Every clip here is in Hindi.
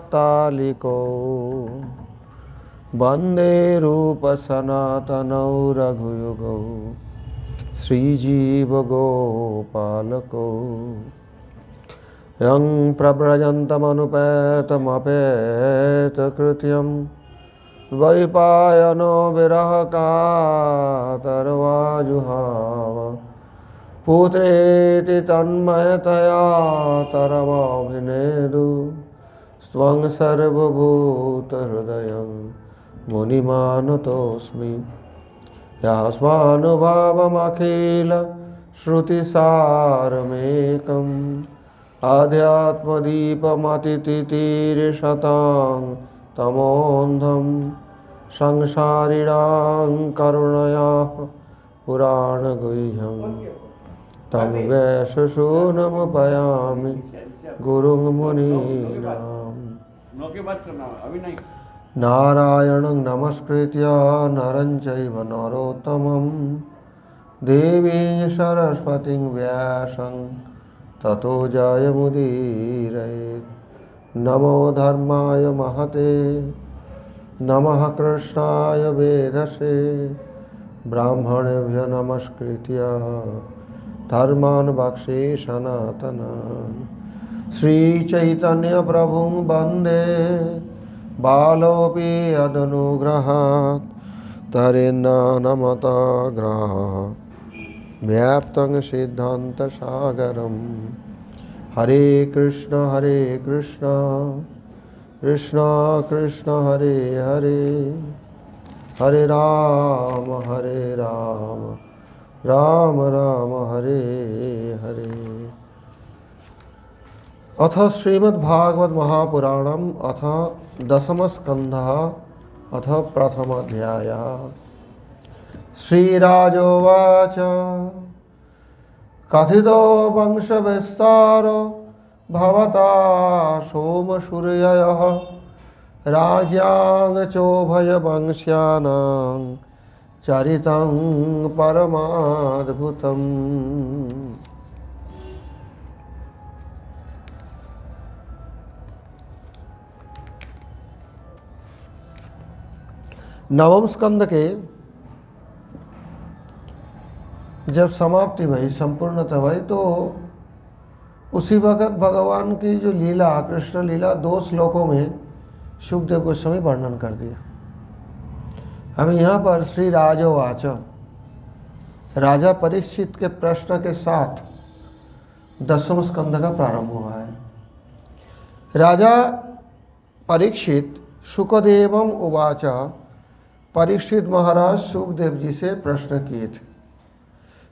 कामोत्तालिको वन्दे रूपसनातनौ रघुयुगौ श्रीजीवगोपालको यं प्रव्रजन्तमनुपेतकृत्यं द्वैपायनो विरहकातर्वाजुहाव पुत्रेति तन्मयतया तरवभिनेदु स्वं सर्वभूतहृदयं मुनिमानतोऽस्मि यास्मानुभावमखिल श्रुतिसारमेकम् आध्यात्मदीपमतितितीर्षतां तमोन्धं संसारिणां करुणयाः पुराणगुह्यं तं वैशसूनमुपयामि गुरुं मुनीनाम्। नारायणं नमस्कृत्य नरं चैव नरोत्तमं देवीं सरस्वतीं व्यासं ततो जयमुदीरयेत्। नमो धर्माय महते नमः कृष्णाय वेदसे ब्राह्मणेभ्यो नमस्कृत्य धर्मान् वक्षे सनातनान्। श्रीचैतन्यप्रभुं वन्दे बालोऽपि यदनुग्रहात् तरेन्नानमतग्रहात् व्याप्तं सिद्धान्तसागरं। हरे कृष्ण कृष्ण कृष्ण हरे हरे, हरे राम राम राम हरे हरे। अथ श्रीमद्भागवत महापुराणम अथ दशमस्कन्धः अथ प्रथमाध्यायः। श्रीराजोवाच कथितो वंशविस्तारो भवता सोमसूर्ययः राज्ञां चोभयवंश्यानां चरितं परमाद्भुतम्। नवम स्कंद के जब समाप्ति भई, संपूर्णता भई, तो उसी वक्त भगवान की जो लीला, कृष्ण लीला 2 श्लोकों में शुकदेव गोस्वामी वर्णन कर दिया। हमें यहाँ पर श्री राजोवाच, राजा परीक्षित के प्रश्न के साथ दसम स्कंद का प्रारंभ हुआ है। राजा परीक्षित शुकदेवम उवाच, परीक्षित महाराज सुखदेव जी से प्रश्न किए थे।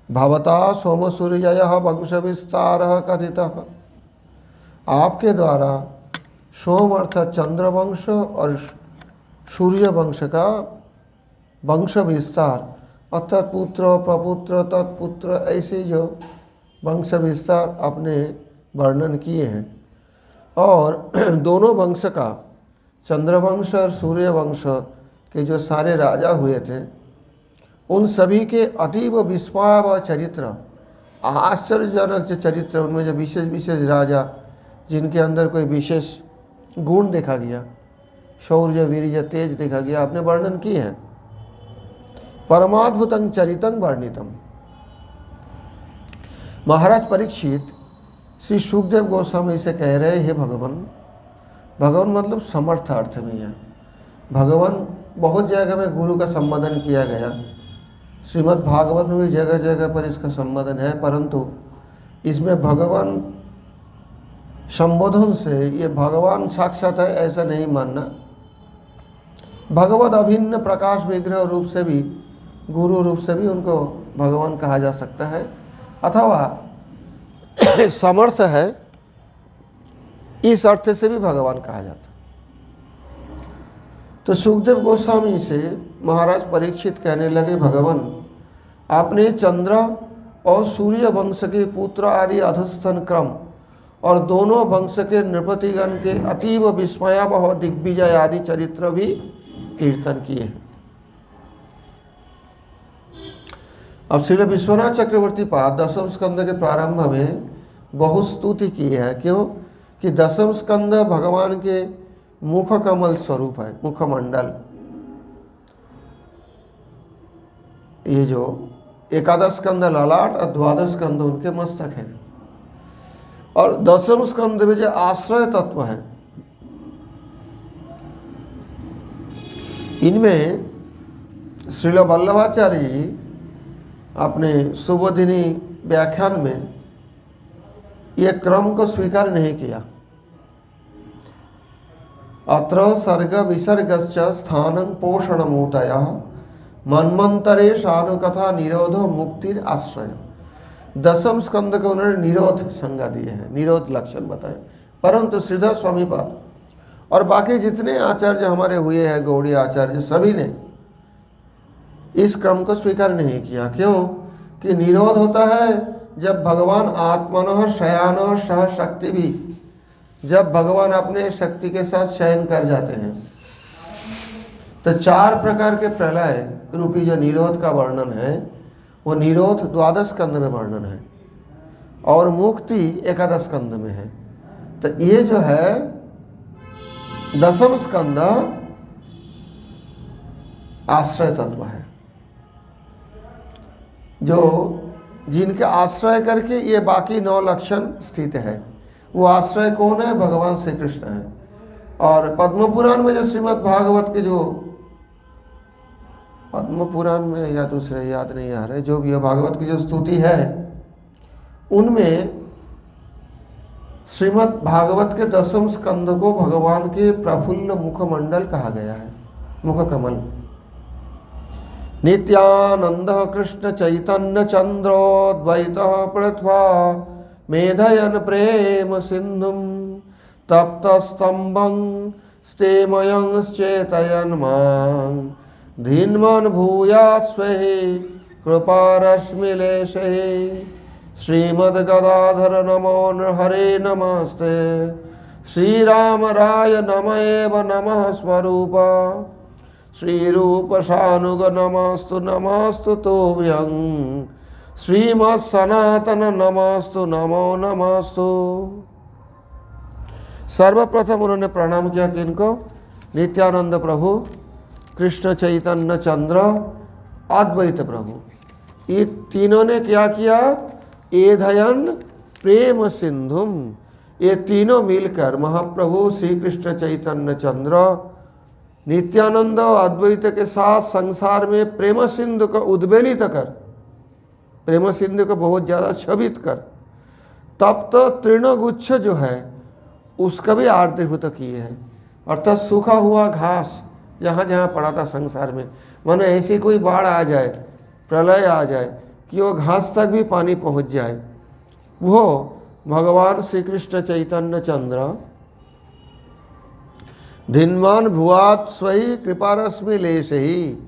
भवता सोमसूर्ययः वंश विस्तार कथितः, आपके द्वारा सोम अर्थात चंद्रवंश और सूर्य वंश का वंश विस्तार अर्थात पुत्र प्रपुत्र तत्पुत्र ऐसे जो वंश विस्तार आपने वर्णन किए हैं, और दोनों वंश का चंद्रवंश और सूर्य वंश के जो सारे राजा हुए थे उन सभी के अतीव विस्मयावह चरित्र, आश्चर्यजनक जो चरित्र, उनमें जो विशेष विशेष राजा जिनके अंदर कोई विशेष गुण देखा गया, शौर्य वीर्य तेज देखा गया, आपने वर्णन किए हैं। परमाद्भुतं चरितं वर्णितम। महाराज परीक्षित श्री सुखदेव गोस्वामी से कह रहे, हे भगवान, भगवान मतलब समर्थ अर्थ में है। भगवान बहुत जगह में गुरु का संबोधन किया गया, श्रीमद् भागवत में भी जगह जगह पर इसका संबोधन है, परंतु इसमें भगवान संबोधन से ये भगवान साक्षात है ऐसा नहीं मानना। भगवत अभिन्न प्रकाश विग्रह रूप से भी, गुरु रूप से भी उनको भगवान कहा जा सकता है, अथवा समर्थ है इस अर्थ से भी भगवान कहा जाता है। तो सुखदेव गोस्वामी से महाराज परीक्षित कहने लगे, भगवान, आपने चंद्र और सूर्य वंश के पुत्र आदि अधस्थन क्रम और दोनों वंश के नृपतिगण के अतीव विस्मयावह दिग्विजय आदि चरित्र भी कीर्तन किए हैं। अब श्री विश्वनाथ चक्रवर्ती पाद दसम स्कंद के प्रारंभ में बहुत स्तुति की है। क्यों कि दसम स्कंद भगवान के मुख कमल स्वरूप है, मुखमंडल। ये जो एकादश स्कंद ललाट और द्वादश स्कंद उनके मस्तक है, और दसम स्कंद में जो आश्रय तत्व है, इनमें श्रील वल्लभाचार्य जी अपने सुबोधिनी व्याख्यान में यह क्रम को स्वीकार नहीं किया। अत्र सर्ग विसर्गश्च स्थानं पोषणमूतयः मन्वंतरे शानुकथा निरोधो मुक्तिर आश्रय। दसम स्कंद को उन्होंने निरोध संज्ञा दिए हैं, निरोध लक्षण बताए। परंतु श्रीधर स्वामीपाद और बाकी जितने आचार्य हमारे हुए हैं, गौड़ी आचार्य, सभी ने इस क्रम को स्वीकार नहीं किया। क्यों? कि निरोध होता है जब भगवान आत्मनः शयान सह शक्ति भी, जब भगवान अपने शक्ति के साथ शयन कर जाते हैं। तो 4 प्रकार के प्रलय रूपी जो निरोध का वर्णन है, वो निरोध द्वादश स्कंद में वर्णन है और मुक्ति एकादश स्कंद में है। तो ये जो है दसम स्कंद आश्रय तत्व है, जो जिनके आश्रय करके ये बाकी 9 लक्षण स्थित है। वो आश्रय कौन है? भगवान श्री कृष्ण है। और पद्म पुराण में जो श्रीमद् भागवत के जो पद्म पुराण में या दूसरे याद नहीं आ रहे, जो भी भागवत की जो स्तुति है, उनमें श्रीमद् भागवत के दसम स्कंद को भगवान के प्रफुल्ल मुखमंडल कहा गया है, मुख कमल। नित्यानंद कृष्ण चैतन्य चंद्रोद्वैत पृथ्वा मेधयन प्रेम सिंधुम तप्त स्तंभं स्तेमयंश्चेतयन मां धीन्मन भूयात् स्वेहि कृपारश्मिलेशे। श्रीमद्गदाधर नमो हरे नमस्ते श्रीराम राय नम एव नमः स्वरूप श्रीरूप सानुग नमस्तु नमस्तु तोभ्यं श्रीमत् सनातन नमस्तु नमो नमस्तु। सर्वप्रथम उन्होंने प्रणाम किया किनको? नित्यानंद प्रभु, कृष्ण चैतन्य चंद्र, अद्वैत प्रभु। ये तीनों ने क्या किया? एधयन प्रेम सिंधुम, ये तीनों मिलकर महाप्रभु श्री कृष्ण चैतन्य चंद्र नित्यानंद और अद्वैत के साथ संसार में प्रेम सिंधु को उद्वेलित कर, प्रेम सिंधु को बहुत ज़्यादा क्षोभित कर, तब तो तृणगुच्छ जो है उसका भी आर्द्रीभूत किए हैं। अर्थात सूखा हुआ घास जहाँ जहाँ पड़ा था संसार में, माने ऐसी कोई बाढ़ आ जाए, प्रलय आ जाए कि वो घास तक भी पानी पहुँच जाए, वो भगवान श्री कृष्ण चैतन्य चंद्र धीन्मान भुआत स्वयं कृपा रश्मि लेश ही,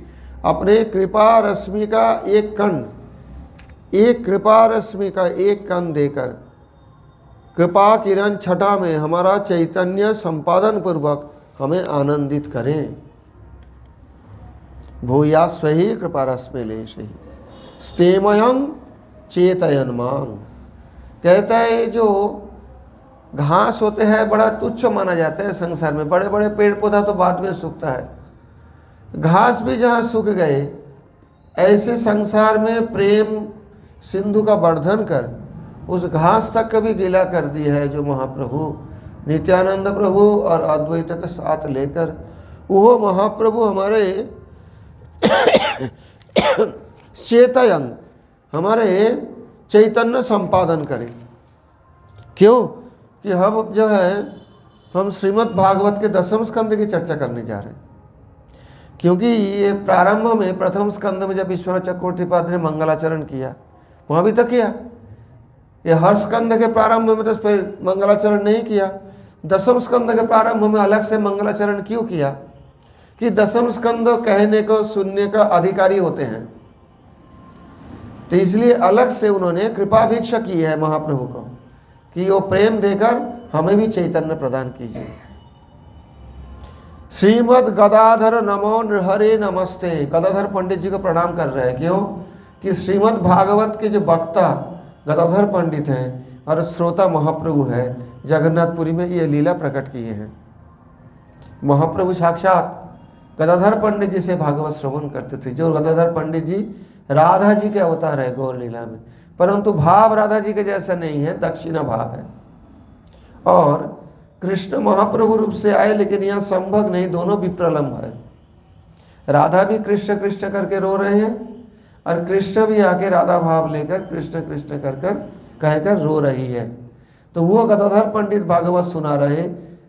अपने कृपा रश्मि का एक कण, एक कृपा रश्मि का एक कण देकर कृपा किरण छटा में हमारा चैतन्य संपादन पूर्वक हमें आनंदित करें। भूया स्वही कृपा रश्मि लेश ही स्तेमयं चेतयन मांग। कहता है जो घास होते हैं बड़ा तुच्छ माना जाता है संसार में, बड़े बड़े पेड़ पौधा तो बाद में सूखता है, घास भी जहाँ सूख गए, ऐसे संसार में प्रेम सिंधु का वर्धन कर उस घास तक कभी गीला कर दिया है जो महाप्रभु नित्यानंद प्रभु और अद्वैत के साथ लेकर वो महाप्रभु हमारे चेतयंग, हमारे चैतन्य संपादन करें। क्यों? कि हम जो है हम श्रीमद् भागवत के दसम स्कंद की चर्चा करने जा रहे हैं। क्योंकि ये प्रारंभ में प्रथम स्कंद में जब ईश्वर चक्रवर्तीपाद ने मंगलाचरण किया, वहाँ भी तो किया। ये हर स्कंद के प्रारंभ में तो मंगलाचरण नहीं किया, दसम स्कंद के प्रारंभ में अलग से मंगलाचरण क्यों किया? कि दसम स्कंद कहने को सुनने का अधिकारी होते हैं, तो इसलिए अलग से उन्होंने कृपाभिक्षा की है महाप्रभु को कि वो प्रेम देकर हमें भी चैतन्य प्रदान कीजिए। श्रीमद् गदाधर नमो हरे नमस्ते, गदाधर पंडित जी को प्रणाम कर रहे हैं। क्यों? कि श्रीमद् भागवत के जो वक्ता गदाधर पंडित हैं और श्रोता महाप्रभु है, जगन्नाथपुरी में ये लीला प्रकट किए हैं। महाप्रभु साक्षात गदाधर पंडित जी से भागवत श्रवण करते थे। जो गदाधर पंडित जी राधा जी के अवतार है गौर लीला में, परंतु भाव राधा जी के जैसा नहीं है, दक्षिणा भाव है। और कृष्ण महाप्रभु रूप से आए, लेकिन यहाँ संभव नहीं, दोनों विप्रलम्ब है। राधा भी कृष्ण कृष्ण करके रो रहे हैं और कृष्ण भी आके राधा भाव लेकर कृष्ण कृष्ण कर कर कहकर रो रही है। तो वो गदाधर पंडित भागवत सुना रहे,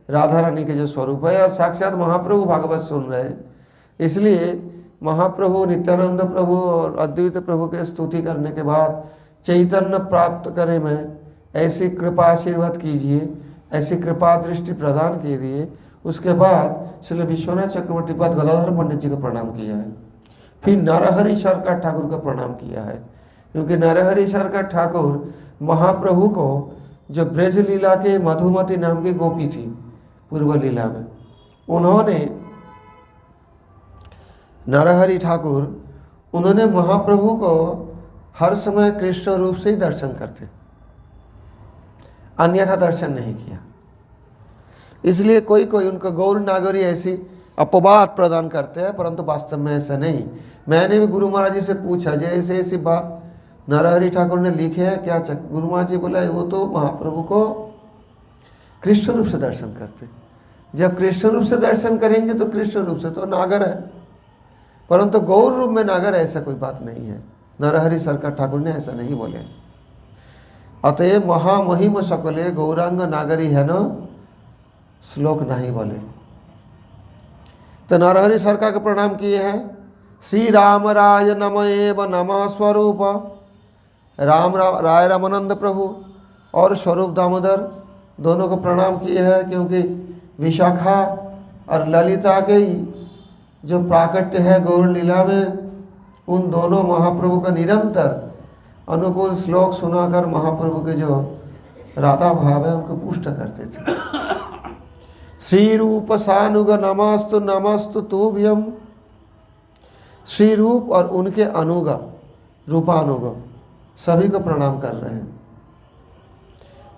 राधा रानी के जो स्वरूप है, और साक्षात महाप्रभु भागवत सुन रहे। इसलिए महाप्रभु नित्यानंद प्रभु और अद्वैत प्रभु के स्तुति करने के बाद चैतन्य प्राप्त करे, मैं ऐसी कृपा आशीर्वाद कीजिए, ऐसी कृपा दृष्टि प्रदान कीजिए। उसके बाद श्री विश्वनाथ चक्रवर्ती पद गदाधर पंडित जी को प्रणाम किया है। फिर नरहरि शरकर ठाकुर को प्रणाम किया है, क्योंकि नरहरि शरकर ठाकुर महाप्रभु को जो ब्रज लीला के मधुमती नाम की गोपी थी पूर्व लीला में, उन्होंने नरहरि ठाकुर उन्होंने महाप्रभु को हर समय कृष्ण रूप से ही दर्शन करते, अन्यथा दर्शन नहीं किया। इसलिए कोई कोई उनको गौर नागरी ऐसी अपवाद प्रदान करते हैं, परंतु वास्तव में ऐसा नहीं। मैंने भी गुरु महाराज जी से पूछा, जैसे ऐसी बात नरहरि ठाकुर ने लिखे है क्या? गुरु महाराज जी बोला वो तो महाप्रभु को कृष्ण रूप से दर्शन करते। जब कृष्ण रूप से दर्शन करेंगे तो कृष्ण रूप से तो नागर है, परंतु गौर रूप में नागर, ऐसा कोई बात नहीं है। नरहरि शरकर ठाकुर ने ऐसा नहीं बोले। अतएव महामहिम सकले गौरांग नागरी है न, श्लोक नहीं बोले। तो नरहरि शरकर को प्रणाम किए हैं। श्री राम राय नम एव नमः स्वरूप, राम राय रामानंद प्रभु और स्वरूप दामोदर दोनों को प्रणाम किए हैं, क्योंकि विशाखा और ललिता के जो प्राकट्य है गौर लीला में, उन दोनों महाप्रभु का निरंतर अनुकूल श्लोक सुनाकर महाप्रभु के जो राधा भाव है उनको पुष्ट करते थे। श्री रूप सानुग नमस्तु नमस्तु तुभ्यम, श्री रूप और उनके अनुग रूपानुग सभी को प्रणाम कर रहे हैं।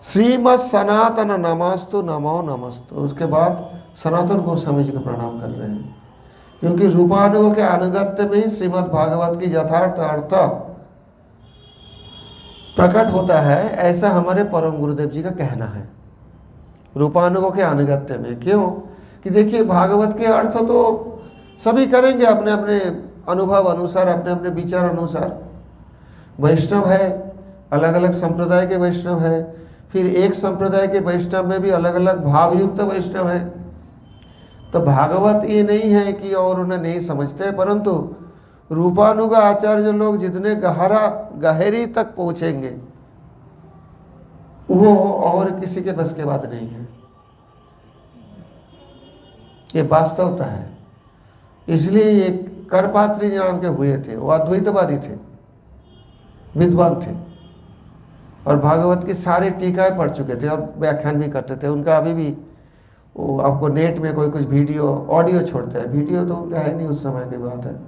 श्रीमद सनातन नमस्तु नमो नमस्तु, उसके बाद सनातन गोस्वामी जी को प्रणाम कर रहे हैं, क्योंकि रूपानुग के अनुगत्य में ही श्रीमद् भागवत की यथार्थ अर्थ प्रकट होता है, ऐसा हमारे परम गुरुदेव जी का कहना है। रूपानुगों के अनुगत्य में क्यों कि देखिए भागवत के अर्थ तो सभी करेंगे अपने अपने अनुभव अनुसार, अपने अपने विचार अनुसार। वैष्णव है, अलग अलग संप्रदाय के वैष्णव है, फिर एक संप्रदाय के वैष्णव में भी अलग अलग भावयुक्त वैष्णव है। तो भागवत ये नहीं है कि और उन्हें नहीं समझते, परंतु रूपानुग आचार्य लोग जितने गहरी तक पहुँचेंगे वो और किसी के बस के बात नहीं है, ये वास्तवता है। इसलिए ये करपात्री नाम के हुए थे, वो अद्वैतवादी थे, विद्वान थे और भागवत की सारी टीकाएं पढ़ चुके थे और व्याख्यान भी करते थे। उनका अभी भी वो आपको नेट में कोई कुछ वीडियो ऑडियो छोड़ते हैं, वीडियो तो उनका है नहीं, उस समय की बात है।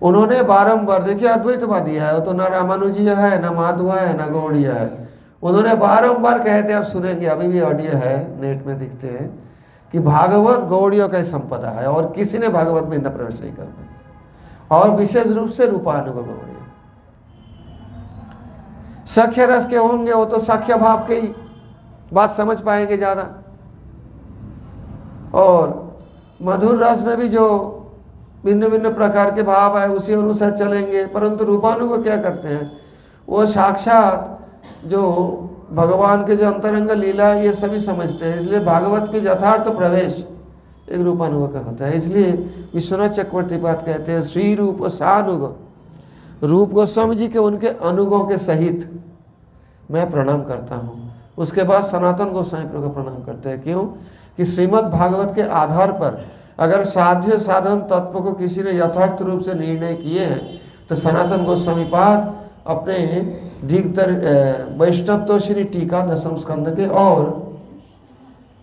उन्होंने बारंबार, देखिए अद्वैतवादी है, वो तो ना रामानुजीय है, ना माधव है, ना गौड़ीय है। उन्होंने बारंबार कहते, आप सुनेंगे अभी भी ऑडियो है, नेट में दिखते हैं कि भागवत गौड़ियों का संपदा है और किसी ने भागवत में इतना प्रवेश नहीं करना, और विशेष रूप से रूपानुग गौड़िय। सख्य रस के होंगे वो तो सख्य भाव के ही बात समझ पाएंगे ज़्यादा, और मधुर रस में भी जो भिन्न भिन्न प्रकार के भाव है उसी अनुसार चलेंगे। परंतु रूपानुग क्या करते हैं, वो साक्षात जो भगवान के जो अंतरंग लीला है ये सभी समझते हैं। इसलिए भागवत के यथार्थ प्रवेश एक रूपानुग का होता है। इसलिए विश्वनाथ चक्रवर्ती पाद कहते हैं श्री रूप सानुग, रूप गोस्वामी जी के उनके अनुगों के सहित मैं प्रणाम करता हूँ। उसके बाद सनातन गोस्वामी प्रभु का प्रणाम करते हैं। क्यों कि श्रीमद् भागवत के आधार पर अगर साध्य साधन तत्व को किसी ने यथार्थ रूप से निर्णय किए हैं तो सनातन गोस्वामी पाद अपने दिग्तर वैष्णव तोषिणी टीका दशम स्कंद के और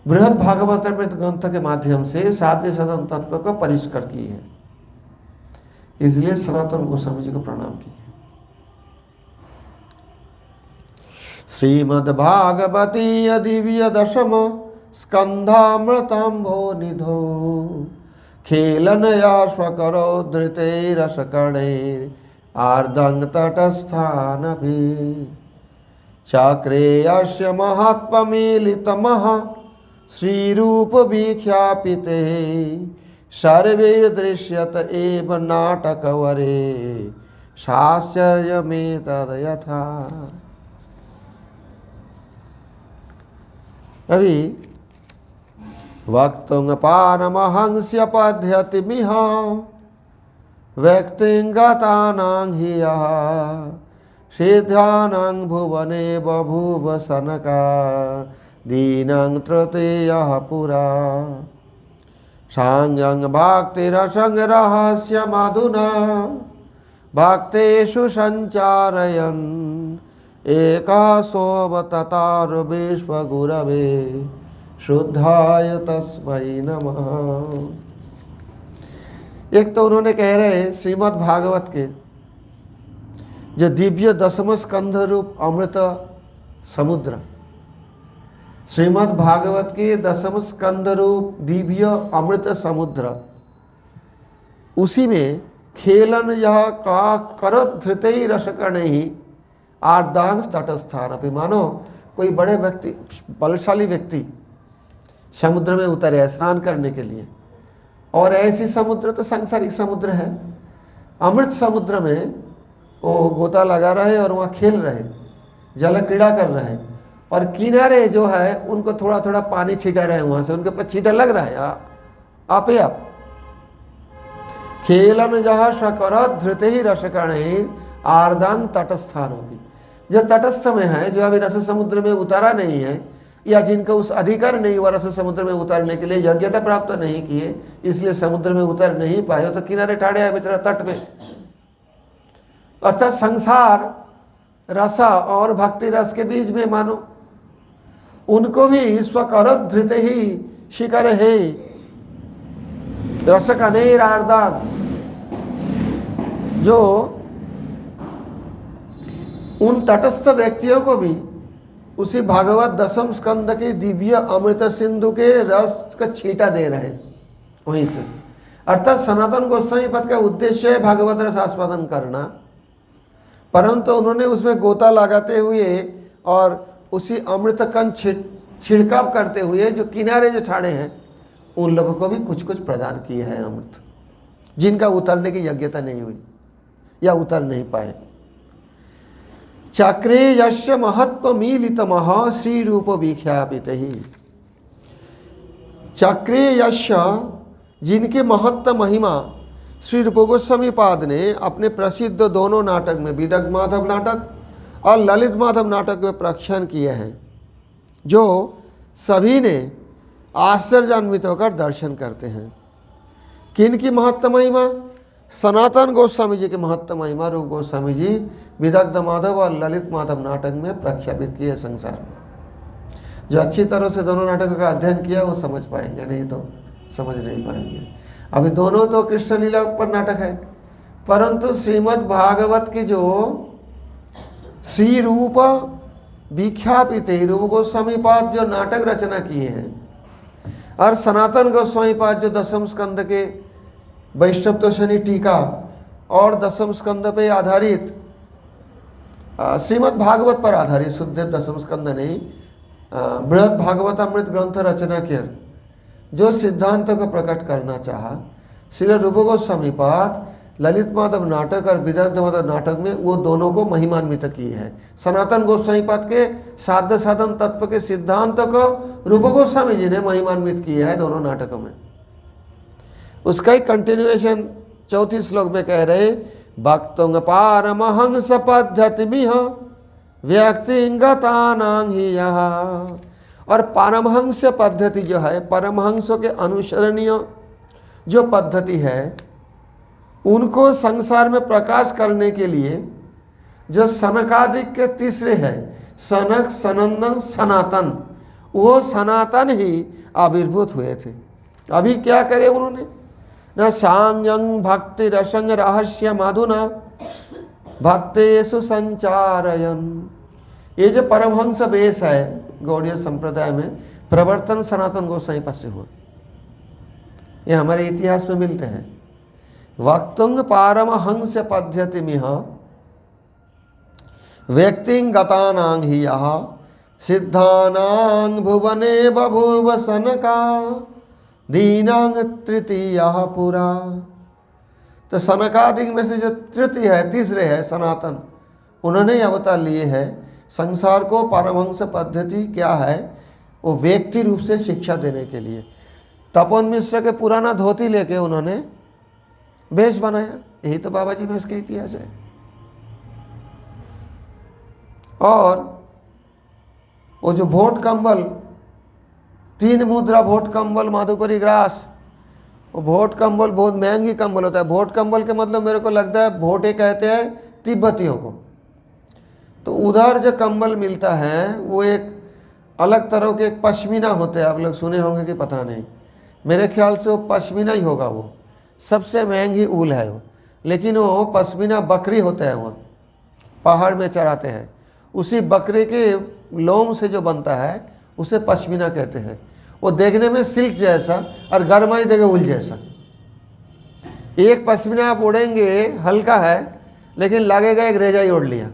बृहद भागवत ग्रंथ के माध्यम से साध्य साधन तत्व को परिष्कार किए हैं। इसलिए सनातन गोस्वामी जी को प्रणाम किए। श्रीमद् भागवती दिव्य दशम स्कंधामृतांभो निधो खेलन याश्वकरो धृतैरसकणैर् आर्दं तटस्थानभि चाक्रेयस्य महात्म्यमीलितमः श्रीरूपविख्यापिते सर्वैर्दृश्यत एव नाटकवरे शास्यमेतद् यथा। अभी वक्तुंगपानमहंस्य पद्धतिमिह व्यक्तिगतानां हि यः सिद्धानां भुवने बभूव सनका दीनं तृतीयः पुरा सांगं भक्तिरसं रहस्यमधुना भक्तेषु संचारयन् एकः सोऽवततार विश्वगुरवे शुद्धाय तस्मै नमः। एक तो उन्होंने कह रहे श्रीमद् भागवत के जो दिव्य दशम स्कंध रूप अमृत समुद्र, श्रीमद् भागवत के दशम स्कंद रूप दिव्य अमृत समुद्र, उसी में खेलन यह का करो धृतई रसकण ही आर्दांग तटस्थान। अभी मानो कोई बड़े व्यक्ति, बलशाली व्यक्ति समुद्र में उतरे है स्नान करने के लिए, और ऐसी समुद्र तो सांसारिक समुद्र है, अमृत समुद्र में वो गोता लगा रहे और वहाँ खेल रहे, जल क्रीड़ा कर रहे, और किनारे जो है उनको थोड़ा थोड़ा पानी छीटा रहे, वहाँ से उनके ऊपर छीटा लग रहा है आप ही आप। खेलन जहाँ शकर धृत ही रसकण आर्दांग तटस्थान होगी, जो तटस्थ में है, जो अभी रस समुद्र में उतारा नहीं है, या जिनका उस अधिकार नहीं हुआ रस समुद्र में उतारने के लिए, योग्यता प्राप्त नहीं किए इसलिए समुद्र में उतर नहीं पाए, तो किनारे ठाड़े है बेचारा तट पे। अर्थात संसार रसा और भक्ति रस के बीच में मानो उनको भी स्वकर धृत ही शिकर है रस का नहीं आर्दांग, जो उन तटस्थ व्यक्तियों को भी उसी भागवत दशम स्कंद के दिव्य अमृत सिंधु के रस का छींटा दे रहे वहीं से। अर्थात सनातन गोस्वामी पद का उद्देश्य है भागवत रस आस्वादन करना, परंतु उन्होंने उसमें गोता लगाते हुए और उसी अमृत कण छिड़काव करते हुए जो किनारे जो ठाड़े हैं उन लोगों को भी कुछ कुछ प्रदान किया है अमृत, जिनका उतरने की योग्यता नहीं हुई या उतर नहीं पाए। चक्रे यस्य महत्व मीलितमः श्री रूप विख्यापित ही। चक्रे यस्य जिनके महत्व महिमा श्री रूप गोस्वामी पाद ने अपने प्रसिद्ध दोनों नाटक में विदग्ध माधव नाटक और ललित माधव नाटक में प्रख्यान किए हैं, जो सभी ने आश्चर्यान्वित होकर दर्शन करते हैं। किन की महत्व महिमा? सनातन गोस्वामी जी के महत्व महिमा रूप गोस्वामी जी विदग्ध माधव और ललित माधव नाटक में प्रख्यापित किए संसार में। जो अच्छी तरह से दोनों नाटकों का अध्ययन किया वो समझ पाएंगे, नहीं तो समझ नहीं पाएंगे। अभी दोनों तो कृष्ण लीला पर नाटक है, परंतु श्रीमद् भागवत की जो श्री रूप विख्यापित रूप गोस्वामी पाद जो नाटक रचना किए हैं, और सनातन गोस्वामी पाद जो दशम स्कंद के वैष्णव तोषणी टीका और दशम स्कंद पे आधारित श्रीमद् भागवत पर आधारित शुद्धदेव दशम स्कंद नहीं बृहद भागवत अमृत ग्रंथ रचना कर जो सिद्धांत को प्रकट करना चाहा, श्री रूप गोस्वामी पाद ललित माधव नाटक और विदग्ध माधव नाटक में वो दोनों को महिमान्वित किए हैं। सनातन गोस्वामी पाद के साध्य साधन तत्व के सिद्धांत को रूप गोस्वामी जी ने महिमान्वित किया है दोनों नाटकों में। उसका ही कंटिन्यूएशन चौथी श्लोक में कह रहे भक्तुंग पारमहंस पद्धतिमिह व्यक्तिगतानां हि यः। और पारमहंस पद्धति जो है, परमहंसों के अनुसरणीय जो पद्धति है, उनको संसार में प्रकाश करने के लिए जो सनकादिक के तीसरे है, सनक सनंदन सनातन, वो सनातन ही आविर्भूत हुए थे। अभी क्या करे उन्होंने? न सांगं भक्ति रसंग रहस्य माधुना भक्तेषु संचारयन। ये जो परमहंस वेश है गौड़ीय संप्रदाय में, प्रवर्तन सनातन गोसाई पास से हुआ। ये हमारे इतिहास में मिलते हैं। वक्तुंग पारमहंस पद्धति मिह व्यक्तिगतानां हि यः सिद्धानां भुवने बभूव सनका दीनांग तृतीयः पुरा। तो सनकादि में से जो तृतीय है, तीसरे है सनातन, उन्होंने अवतार लिए हैं संसार को पारमहंस पद्धति क्या है वो व्यक्ति रूप से शिक्षा देने के लिए। तपोवन मिश्र के पुराना धोती लेके उन्होंने वेश बनाया, यही तो बाबा जी वेश के इतिहास है। और वो जो भोट कंबल, 3 मुद्रा भोट कंबल माधुकरी ग्रास, वो भोट कंबल बहुत महंगी कंबल होता है। भोट कंबल के मतलब मेरे को लगता है भोटे कहते हैं तिब्बतियों को। तो उधर जो कंबल मिलता है वो एक अलग तरह के एक पश्मीना होते हैं, आप लोग सुने होंगे कि पता नहीं, मेरे ख्याल से वो पश्मीना ही होगा। वो सबसे महंगी ऊल है वो, लेकिन वो पश्मीना बकरी होता है, वो पहाड़ में चराते हैं, उसी बकरे के लोम से जो बनता है उसे पश्मीना कहते हैं। वो देखने में सिल्क जैसा और गरमाई देगा ऊल जैसा। एक पश्मीना आप ओढ़ेंगे हल्का है, लेकिन लगेगा एक रेजा ही ओढ़ लिया।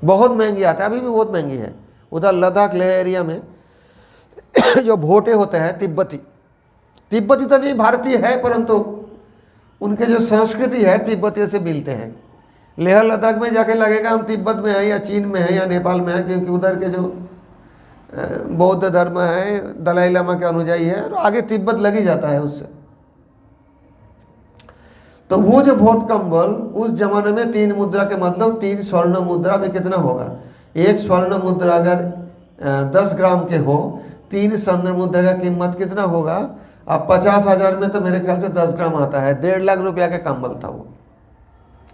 बहुत महंगी आता है, अभी भी बहुत महंगी है। उधर लद्दाख लेह एरिया में जो भोटे होते हैं तिब्बती तो नहीं भारतीय है, परंतु उनके जो संस्कृति है तिब्बतियों से मिलते हैं। लेह लद्दाख में जाके लगेगा हम तिब्बत में हैं या चीन में हैं या नेपाल में हैं, क्योंकि उधर के जो बौद्ध धर्म है दलाई लामा के अनुयायी है, और आगे तिब्बत लग ही जाता है उससे। तो वो जो भोट कंबल उस जमाने में 3 मुद्रा के मतलब 3 स्वर्ण मुद्रा भी कितना होगा, एक स्वर्ण मुद्रा अगर 10 ग्राम के हो, 3 स्वर्ण मुद्रा का कीमत कितना होगा। अब 50,000 में तो मेरे ख्याल से 10 ग्राम आता है। 1.5 लाख रुपया का कंबल था वो।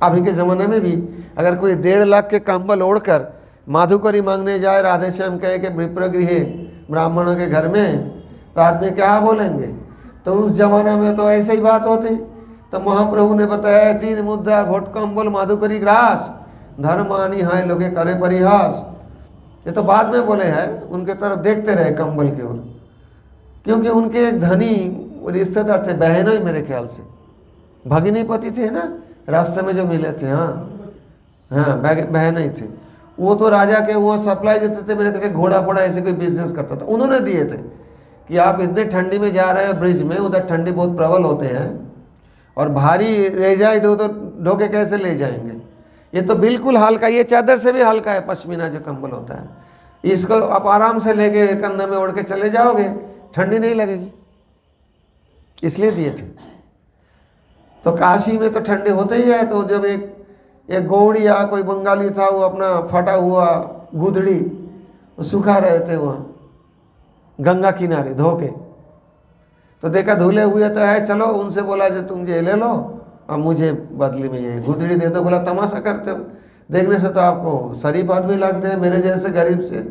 अभी के ज़माने में भी अगर कोई 1.5 लाख के कंबल ओढ़कर माधुकरी मांगने जाए राधे श्याम कहे के विप्रगृह ब्राह्मणों के घर में, तो आदमी क्या बोलेंगे। तो उस जमाने में तो ऐसे ही बात होती। तो महाप्रभु ने बताया 3 मुद्रा भोट कंबल माधुकरी ग्रास धर्मानी हाय लोगे करे परिहास। ये तो बाद में बोले हैं, उनके तरफ देखते रहे कंबल की ओर, क्योंकि उनके एक धनी रिश्तेदार थे, बहनों ही मेरे ख्याल से भगिनीपति थे ना, रास्ते में जो मिले थे। हाँ बहन ही थे। वो तो राजा के वो सप्लाई देते थे, मेरे ख्याल से घोड़ा फोड़ा ऐसे कोई बिजनेस करता था, उन्होंने दिए थे कि आप इतने ठंडी में जा रहे हैं ब्रिज में, उधर ठंडी बहुत प्रबल होते हैं और भारी रह जाए तो ढोके कैसे ले जाएंगे। ये तो बिल्कुल हल्का, ये चादर से भी हल्का है पश्मीना जो कंबल होता है, इसको आप आराम से लेके कंधे में ओढ़ के चले जाओगे, ठंडी नहीं लगेगी, इसलिए दिए थे। तो काशी में तो ठंडी होते ही है। तो जब एक गौड़ी या कोई बंगाली था, वो अपना फटा हुआ गुदड़ी सुखा रहे थे वहाँ गंगा किनारे धोके, तो देखा धुले हुए तो है, चलो उनसे बोला जो तुम ये ले लो अब मुझे बदली में ये गुदड़ी दे दो। बोला तमाशा करते हो, देखने से तो आपको शरीफ आदमी लगते हैं, मेरे जैसे गरीब से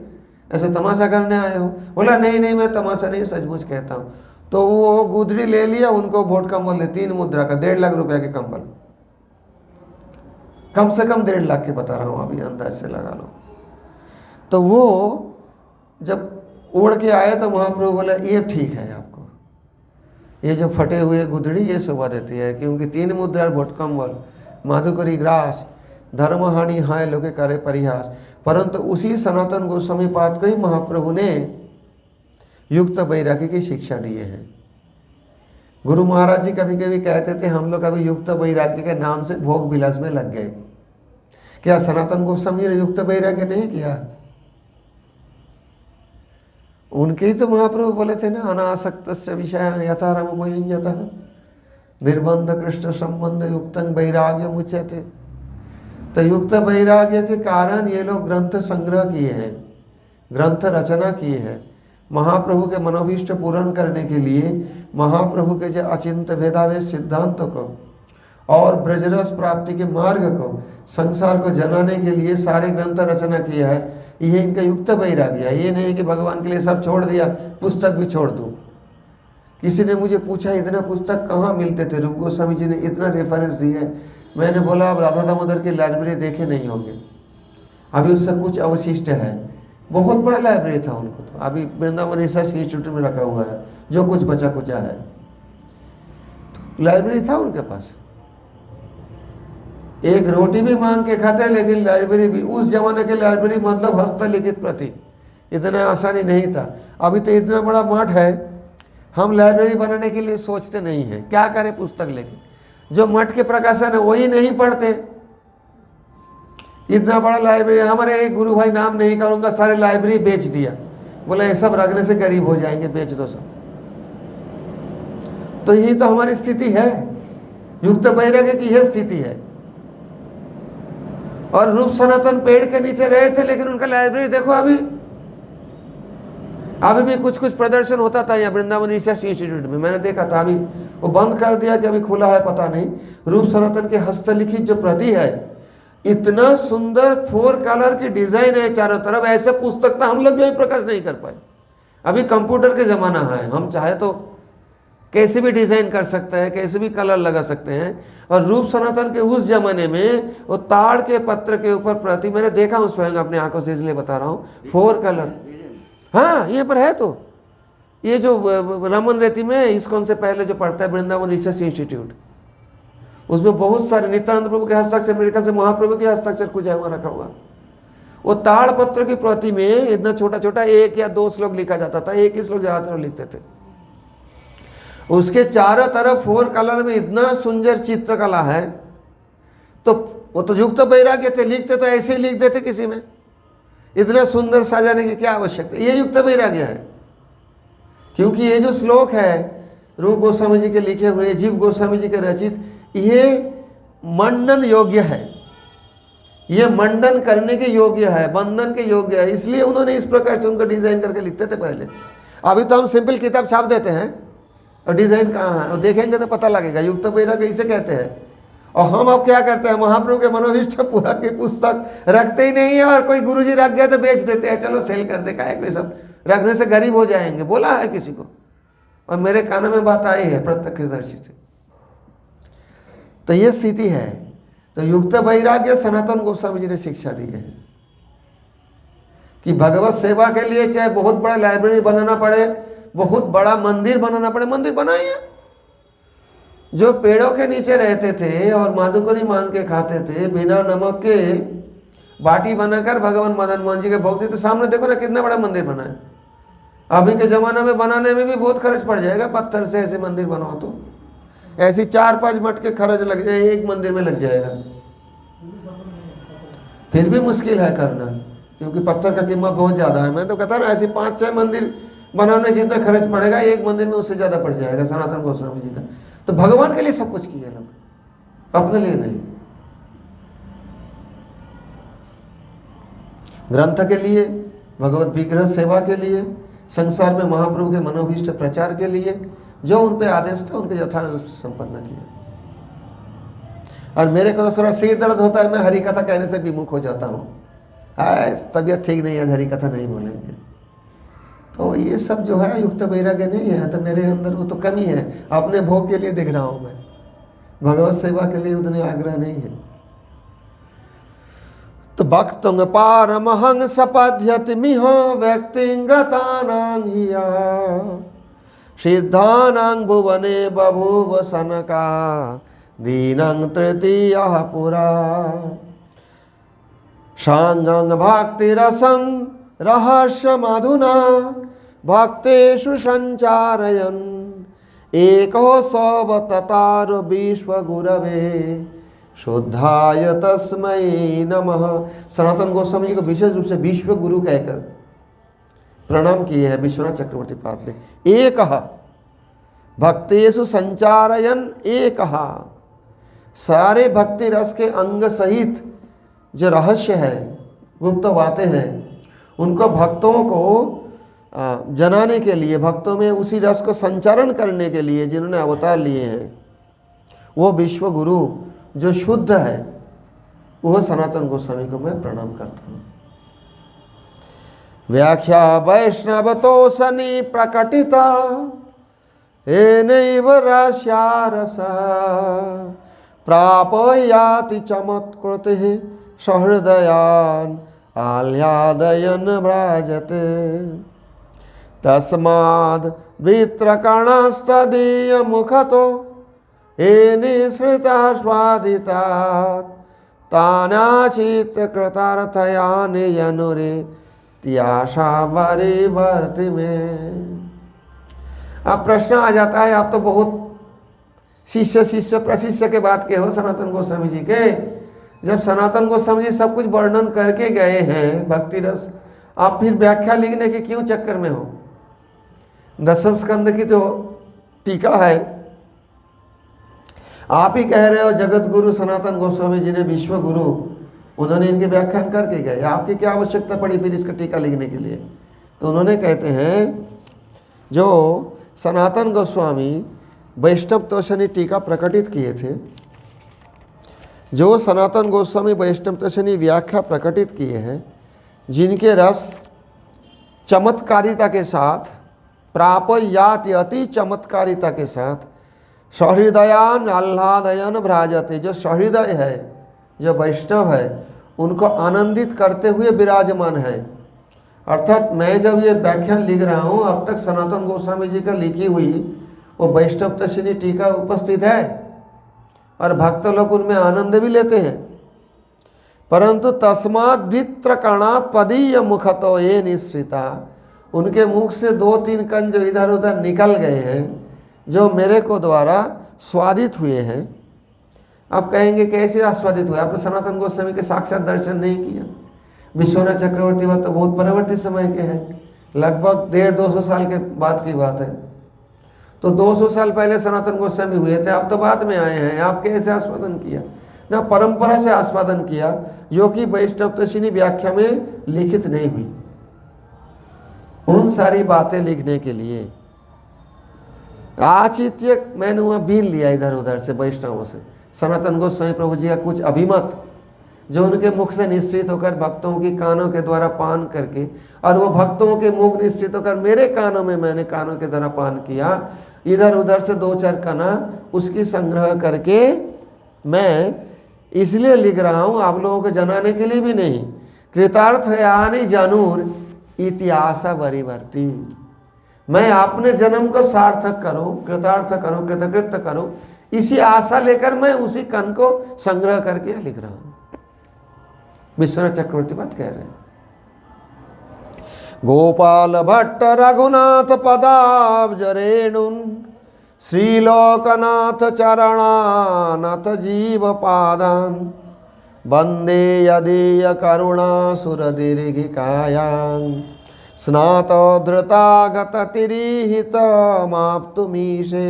ऐसे तमाशा करने आए हो। बोला नहीं मैं तमाशा नहीं सचमुच कहता हूँ। तो वो गुदड़ी ले लिया, उनको भोट कंबल दे 3 मुद्रा का 1.5 लाख रुपया के कंबल, कम से कम 1.5 लाख के बता रहा हूँ, अभी अंदाज से लगा लो। तो वो जब उड़ के आए तो महाप्रभु बोला ये ठीक है, आपको ये जो फटे हुए गुदड़ी ये शोभा देती है, क्योंकि 3 मुद्रा भोट कंबल माधुकरी ग्रास धर्महानि हाय लोके करे परिहास। परंतु उसी सनातन गोस्वामी पाद को ही महाप्रभु ने युक्त वैराग्य की शिक्षा दिए हैं। गुरु महाराज जी कभी कभी कहते थे हम लोग अभी युक्त वैराग्य के नाम से भोग विलास में लग गए। क्या सनातन गोस्वामी ने युक्त वैराग्य नहीं किया? उनके ही तो महाप्रभु बोले थे ना, अनासक्त विषय यथारम निर्बंध कृष्ण संबंध युक्त वैराग्य मुच्यते। तो युक्त वैराग्य के कारण ये लोग ग्रंथ संग्रह किए हैं, ग्रंथ रचना किए हैं। महाप्रभु के मनोभीष्ट पूर्ण करने के लिए महाप्रभु के जो अचिंत वेदावेश सिद्धांतों को और ब्रजरस प्राप्ति के मार्ग को संसार को जनाने के लिए सारे ग्रंथ रचना किया है। यह इनका युक्त वैराग्य है। ये नहीं कि भगवान के लिए सब छोड़ दिया, पुस्तक भी छोड़ दूँ। किसी ने मुझे पूछा इतना पुस्तक कहाँ मिलते थे, रूप गोस्वामी जी ने इतना रेफरेंस दिए। मैंने बोला अब राधा दामोदर की लाइब्रेरी देखे नहीं होंगे, अभी उससे कुछ अवशिष्ट है। बहुत बड़ा लाइब्रेरी था उनको, तो अभी वृंदावन रिसर्च इंस्टीट्यूट में रखा हुआ है जो कुछ बचा कुचा है। तो लाइब्रेरी था उनके पास, एक रोटी भी मांग के खाते, लेकिन लाइब्रेरी भी। उस जमाने के लाइब्रेरी मतलब हस्तलिखित प्रति, इतना आसानी नहीं था। अभी तो इतना बड़ा मठ है, हम लाइब्रेरी बनाने के लिए सोचते नहीं हैं, क्या करें पुस्तक लेके। जो मठ के प्रकाशन है वही नहीं पढ़ते। इतना बड़ा लाइब्रेरी, हमारे एक गुरु भाई, नाम नहीं करूँगा, सारे लाइब्रेरी बेच दिया, बोला ये सब रखने से गरीब हो जाएंगे, बेच दो सब। तो यही तो हमारी स्थिति है, युक्त वैराग्य की यह स्थिति है। और रूप सनातन पेड़ के नीचे रहे थे, लेकिन उनका लाइब्रेरी देखो अभी भी कुछ कुछ प्रदर्शन होता था यहाँ वृंदावन रिसर्च इंस्टीट्यूट में, मैंने देखा था। अभी वो बंद कर दिया कि अभी खुला है पता नहीं। रूप सनातन के हस्तलिखित जो प्रति है, इतना सुंदर 4 कलर की डिजाइन है चारों तरफ, ऐसे पुस्तक तो हम लोग भी प्रकाश नहीं कर पाए। अभी कंप्यूटर के जमाना है, हम चाहे तो कैसे भी डिजाइन कर सकते हैं, कैसे भी कलर लगा सकते हैं। और रूप सनातन के उस जमाने में वो ताड़ के पत्र के ऊपर प्रति, मैंने देखा उस स्वयं अपने आंखों से, इसलिए बता रहा हूँ, 4 कलर। हाँ ये पर है। तो ये जो रमन रेती में इस्कॉन से पहले जो पढ़ता है वृंदावन रिसर्च इंस्टीट्यूट, उसमें बहुत सारे नित्यानंद प्रभु के हस्ताक्षर, मेरे ख्याल से महाप्रभु के हस्ताक्षर कुछ है वहाँ रखा हुआ। वो ताड़ पत्र की प्रति में इतना छोटा छोटा 1 या 2 श्लोक लिखा जाता था, 1 ही श्लोक ज्यादातर लिखते थे। उसके चारों तरफ 4 कलर में इतना सुंदर चित्रकला है। तो वो तो युक्त वैराग्य थे, लिखते तो ऐसे ही लिख देते किसी में, इतना सुंदर सजाने की क्या आवश्यकता। ये युक्त वैराग्य है, क्योंकि ये जो श्लोक है रूप गोस्वामी जी के लिखे हुए, जीव गोस्वामी जी के रचित, ये मंडन योग्य है, ये मंडन करने के योग्य है, बंधन के योग्य है। इसलिए उन्होंने इस प्रकार से उनका डिजाइन करके लिखते थे पहले। अभी तो हम सिंपल किताब छाप देते हैं और डिजाइन कहाँ है, और देखेंगे तो पता लगेगा। युक्त वैराग्य इसे कहते हैं। और हम अब क्या करते हैं, महाप्रभु के मनोभीष्ट पूरा की पुस्तक रखते ही नहीं है, और कोई गुरुजी रख गया तो बेच देते हैं, चलो सेल कर दे, काहे कोई सब रखने से गरीब हो जाएंगे, बोला है किसी को, और मेरे कानों में बात आई है प्रत्यक्षदर्शी से। तो ये स्थिति है। तो युक्त वैराग्य सनातन गोस्वामी जी ने शिक्षा दी है कि भगवत सेवा के लिए चाहे बहुत बड़ा लाइब्रेरी बनाना पड़े, बहुत बड़ा मंदिर बनाना पड़े, मंदिर बनाइए। जो पेड़ों के नीचे रहते थे और माधुकरी मांग के खाते थे, बिना नमक के बाटी बनाकर भगवान मदन मोहन जी के भोग देते, सामने देखो ना कितना बड़ा मंदिर बना है। अभी के ज़माना में बनाने में भी बहुत खर्च पड़ जाएगा, पत्थर से ऐसे मंदिर बनाओ तो ऐसी 4-5 मट के खर्च लग जाए, एक मंदिर में लग जाएगा। फिर भी मुश्किल है करना, क्योंकि पत्थर का कीमत बहुत ज़्यादा है। मैं तो कहता ना, ऐसे 5-6 मंदिर बनाने जितना खर्च पड़ेगा, एक मंदिर में उससे ज़्यादा पड़ जाएगा सनातन गोस्वामी जी का। तो भगवान के लिए सब कुछ किए लोग, अपने लिए नहीं। ग्रंथ के लिए, भगवत विग्रह सेवा के लिए, संसार में महाप्रभु के मनोभीष्ट प्रचार के लिए, जो उन पे आदेश था उनके यथारूप से संपन्न किया। और मेरे को तो थोड़ा सिर दर्द होता है, मैं हरी कथा कहने से विमुख हो जाता हूँ। तबीयत ठीक नहीं है, हरी कथा नहीं बोलेंगे। तो ये सब जो है युक्त वैराग्य नहीं है। तो मेरे अंदर वो तो कमी है, अपने भोग के लिए दिख रहा हूँ मैं, भगवत सेवा के लिए उतने आग्रह नहीं है। तो भक्तुंग पारमहंस पद्यति मिह व्यक्तिगतानां हिया सिद्धानां भुवने बभूव सनका दीनां तृतीयः पुरा सांगं भक्तिरसं रहस्य मधुना भक्तेषु संचारयन् एको सवततार विश्व गुरवे शुद्धाय तस्मै नमः। सनातन गोस्वामी जी को विशेष रूप से विश्व गुरु कहकर प्रणाम किए हैं विश्वनाथ चक्रवर्ती पाद ने। एक भक्तेषु संचारयन, एक सारे भक्ति रस के अंग सहित जो रहस्य है, गुप्त बातें हैं, उनको भक्तों को जनाने के लिए, भक्तों में उसी रस को संचारण करने के लिए जिन्होंने अवतार लिए हैं, वो विश्व गुरु जो शुद्ध है, वह सनातन गोस्वामी को मैं प्रणाम करता हूँ। व्याख्या वैष्णव तो सनी प्रकटिता एनैव रस्यारस प्रापयाति चमत्कृतिः सहृदयान् आह्लादयन व्राजते तस्माद् वित्रकर्णस्तदीय मुखतो हे निःसृता स्वादितात् तानाचित कृतार्थयानि यनुरे त्याशा वर्ति में। अब प्रश्न आ जाता है, आप तो बहुत शिष्य प्रशिष्य के बात के हो सनातन गोस्वामी जी के। जब सनातन गोस्वामी जी सब कुछ वर्णन करके गए हैं भक्ति रस, आप फिर व्याख्या लिखने के क्यों चक्कर में हो? दसम स्कंद की जो टीका है, आप ही कह रहे हो जगत गुरु सनातन गोस्वामी जी ने विश्व गुरु, उन्होंने इनके व्याख्यान करके गए, आपकी क्या आवश्यकता पड़ी फिर इसका टीका लिखने के लिए? तो उन्होंने कहते हैं जो सनातन गोस्वामी वैष्णव तोषणी टीका प्रकटित किए थे, जो सनातन गोस्वामी वैष्णव तोषणी व्याख्या प्रकटित किए हैं, जिनके रस चमत्कारिता के साथ प्रापयाति अति चमत्कारिता के साथ सहृदयान आह्लादयन भ्राजते, जो सहृदय है, जो वैष्णव है, उनको आनंदित करते हुए विराजमान है। अर्थात मैं जब ये व्याख्यान लिख रहा हूँ, अब तक सनातन गोस्वामी जी का लिखी हुई वो वैष्णव तोषणी टीका उपस्थित है और भक्त लोग उनमें आनंद भी लेते हैं। परंतु तस्मात् वित्रकर्णात् पदीय मुखतो ये निश्रिता, उनके मुख से 2-3 कण जो इधर उधर निकल गए हैं, जो मेरे को द्वारा स्वादित हुए हैं। आप कहेंगे कैसे आस्वादित हुए? आपने सनातन गोस्वामी के साक्षात दर्शन नहीं किया। विश्वनाथ चक्रवर्ती वह तो बहुत परवर्ती समय के हैं, लगभग 150-200 साल के बाद की बात है। तो 200 साल पहले सनातन गोस्वामी हुए थे, आप तो बाद में आए हैं। आप कैसे आस्वादन किया? ना परंपरा से आस्वादन किया, जो कि वैष्णव तोषणी व्याख्या में लिखित नहीं हुई। उन सारी बातें लिखने के लिए आचित्य मैंने वहाँ बीन लिया इधर उधर से वैष्णवों से, सनातन गोस्वामी प्रभु जी का कुछ अभिमत जो उनके मुख से निश्चित होकर भक्तों की कानों के द्वारा पान करके, और वो भक्तों के मुख निश्चित होकर मेरे कानों में मैंने कानों के द्वारा पान किया, इधर उधर से 2-4 कणा उसकी संग्रह करके मैं इसलिए लिख रहा हूँ, आप लोगों को जनाने के लिए भी नहीं। कृतार्थ यानी जानूर इतिहास परिवर्ती, मैं अपने जन्म को सार्थक करूं, कृतार्थ करूं, कृतकृत्य करूं, इसी आशा लेकर मैं उसी कण को संग्रह करके लिख रहा हूं। विश्वनाथ चक्रवर्ती बात कह रहे हैं। गोपाल भट्ट रघुनाथ पदाब्ज रेणुन श्रीलोकनाथ चरणानाथ जीव पादान वंदे यदीय करुणा सुर दीर्घिकायां स्नात धृतागत तिरीहित माप्तुमीशे।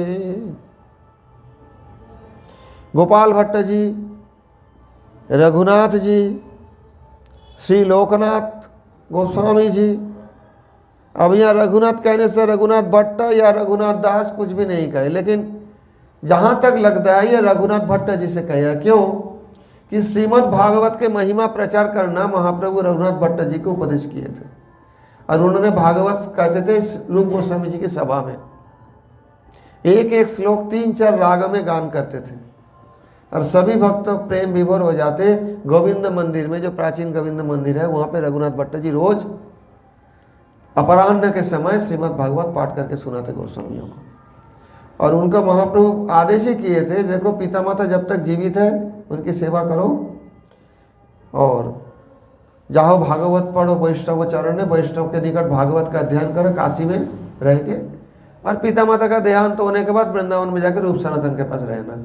गोपाल भट्ट जी, रघुनाथ जी, श्री लोकनाथ गोस्वामी जी। अब यहाँ रघुनाथ कहने से रघुनाथ भट्ट या रघुनाथ दास कुछ भी नहीं कहे, लेकिन जहाँ तक लगता है ये रघुनाथ भट्ट जी से कहे। क्यों कि श्रीमद् भागवत के महिमा प्रचार करना महाप्रभु रघुनाथ भट्ट जी को उपदेश किए थे, और उन्होंने भागवत कहते थे रूप गोस्वामी जी की सभा में एक एक श्लोक 3-4 राग में गान करते थे, और सभी भक्त प्रेम विभोर हो जाते। गोविंद मंदिर में, जो प्राचीन गोविंद मंदिर है, वहाँ पे रघुनाथ भट्ट जी रोज अपराह्न के समय श्रीमद् भागवत पाठ करके सुनाते गोस्वामियों को। और उनका महाप्रभु आदेश ही किए थे, देखो पिता माता जब तक जीवित है उनकी सेवा करो और जाओ भागवत पढ़ो, वैष्णव चरण है, वैष्णव के निकट भागवत का अध्ययन करो काशी में रह के, और पिता माता का देहांत होने के बाद वृंदावन में जाकर रूप सनातन के पास रहना।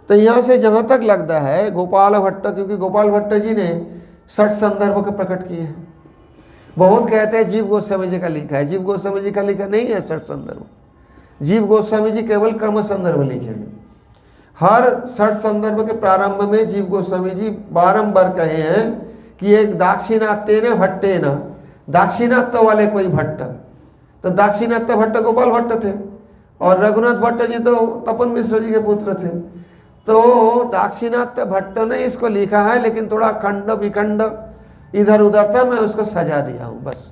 तो यहाँ से जहाँ तक लगता है गोपाल भट्ट, क्योंकि गोपाल भट्ट जी ने 60 संदर्भ को प्रकट किए हैं। बहुत कहते हैं जीव गोस्वामी जी का लिखा है, जीव गोस्वामी जी का लिखा नहीं है 60 संदर्भ। जीव गोस्वामी जी केवल क्रम संदर्भ लिखे हैं। हर 60 संदर्भ के प्रारंभ में जीव गोस्वामी जी बारंबार कहे हैं कि एक दाक्षिणात्येन भट्टेन, दाक्षिणात्य वाले कोई भट्ट, तो दाक्षिणात्य भट्ट गोपाल भट्ट थे, और रघुनाथ भट्ट जी तो तपन मिश्र जी के पुत्र थे। तो दाक्षिणात्य भट्ट ने इसको लिखा है, लेकिन थोड़ा खंड विखंड इधर उधर था, मैं उसको सजा दिया हूँ बस।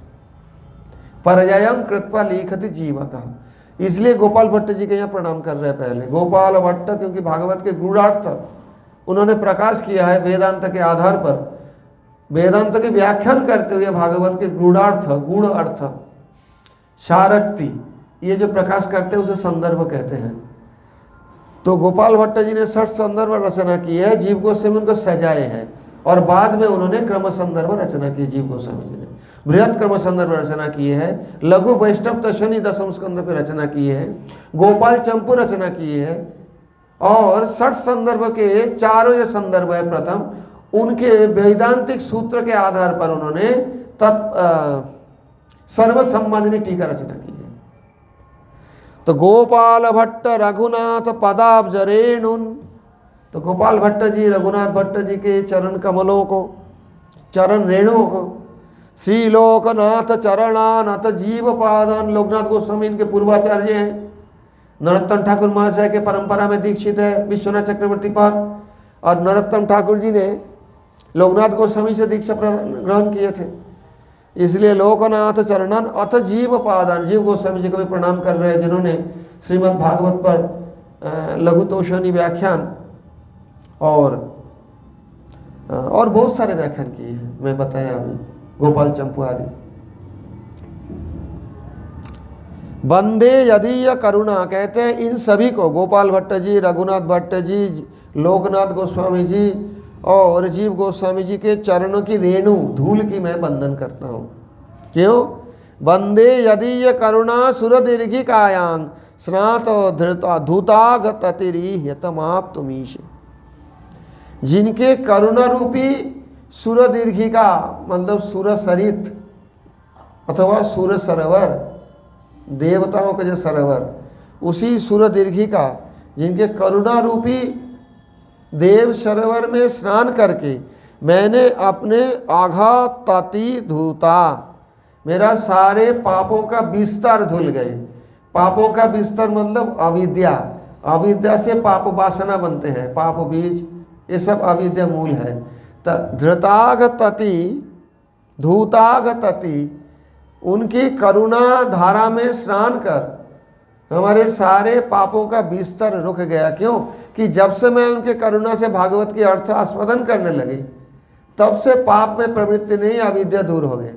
परजयम कृत्वा लिखति जीवका, इसलिए गोपाल भट्ट जी के यहाँ प्रणाम कर रहे हैं पहले। गोपाल भट्ट क्योंकि भागवत के गूढ़ार्थ उन्होंने प्रकाश किया है वेदांत के आधार पर, वेदांत के व्याख्यान करते हुए भागवत के गूढ़ार्थ, गूढ़ अर्थ, सारक्ति, ये जो प्रकाश करते हैं उसे संदर्भ कहते हैं। तो गोपाल भट्ट जी ने 60 संदर्भ रचना की है, जीव गोस्वामी उनको सजाए हैं, और बाद में उन्होंने क्रम संदर्भ रचना की। जीव गोस्वामी जी ने बृहत क्रम संदर्भ रचना किए है, लघु वैष्णव तशनी दशम स्कंद पर रचना किए है, गोपाल चंपू रचना किए है, और 60 संदर्भ के चारों जो संदर्भ है प्रथम, उनके वैदांतिक सूत्र के आधार पर उन्होंने सर्व संबंधिनी टीका रचना की है। तो गोपाल भट्ट रघुनाथ पदाब्ज रेणुन, तो गोपाल भट्ट जी रघुनाथ भट्ट जी के चरण कमलों को, चरण रेणुओं को, श्री लोकनाथ चरणानाथ जीव पादान, लोकनाथ गोस्वामी इनके पूर्वाचार्य हैं। नरोत्तम ठाकुर महाशय के परंपरा में दीक्षित है विश्वनाथ चक्रवर्ती पाद, और नरोत्तम ठाकुर जी ने लोकनाथ गोस्वामी से दीक्षा ग्रहण किए थे। इसलिए लोकनाथ चरणन अथ जीव पादान, जीव गोस्वामी जी को भी प्रणाम कर रहे हैं, जिन्होंने श्रीमद् भागवत पर लघु तोषणी व्याख्यान और बहुत सारे व्याख्यान किए हैं, मैं बताया अभी, गोपाल चंपू आदि। वंदे यदीय करुणा, कहते हैं इन सभी को, गोपाल भट्ट जी, रघुनाथ भट्ट जी, लोकनाथ गोस्वामी जी और जीव गोस्वामी जी के चरणों की रेणु धूल की मैं वंदन करता हूँ। क्यों? वंदे यदीय करुणा सुर दीर्घिकायांग स्नात धृता धूतागतिरी यतमाप तुमीश, जिनके करुणा रूपी सुर दीर्घिका, मतलब सुर सरित अथवा सुर सरोवर, देवताओं का जो सरोवर, उसी सुर दीर्घिका, जिनके करुणा रूपी देव सरोवर में स्नान करके मैंने अपने आघाताति धूता, मेरा सारे पापों का बिस्तर धुल गए। पापों का बिस्तर मतलब अविद्या, अविद्या से पाप वासना बनते हैं, पाप बीज, ये सब अविद्या मूल है। धृतागतति धूतागतति, उनकी करुणा धारा में स्नान कर हमारे सारे पापों का बिस्तर रुक गया। क्यों? कि जब से मैं उनके करुणा से भागवत की अर्थ आस्वादन करने लगी, तब से पाप में प्रवृत्ति नहीं, अविद्या दूर हो गई।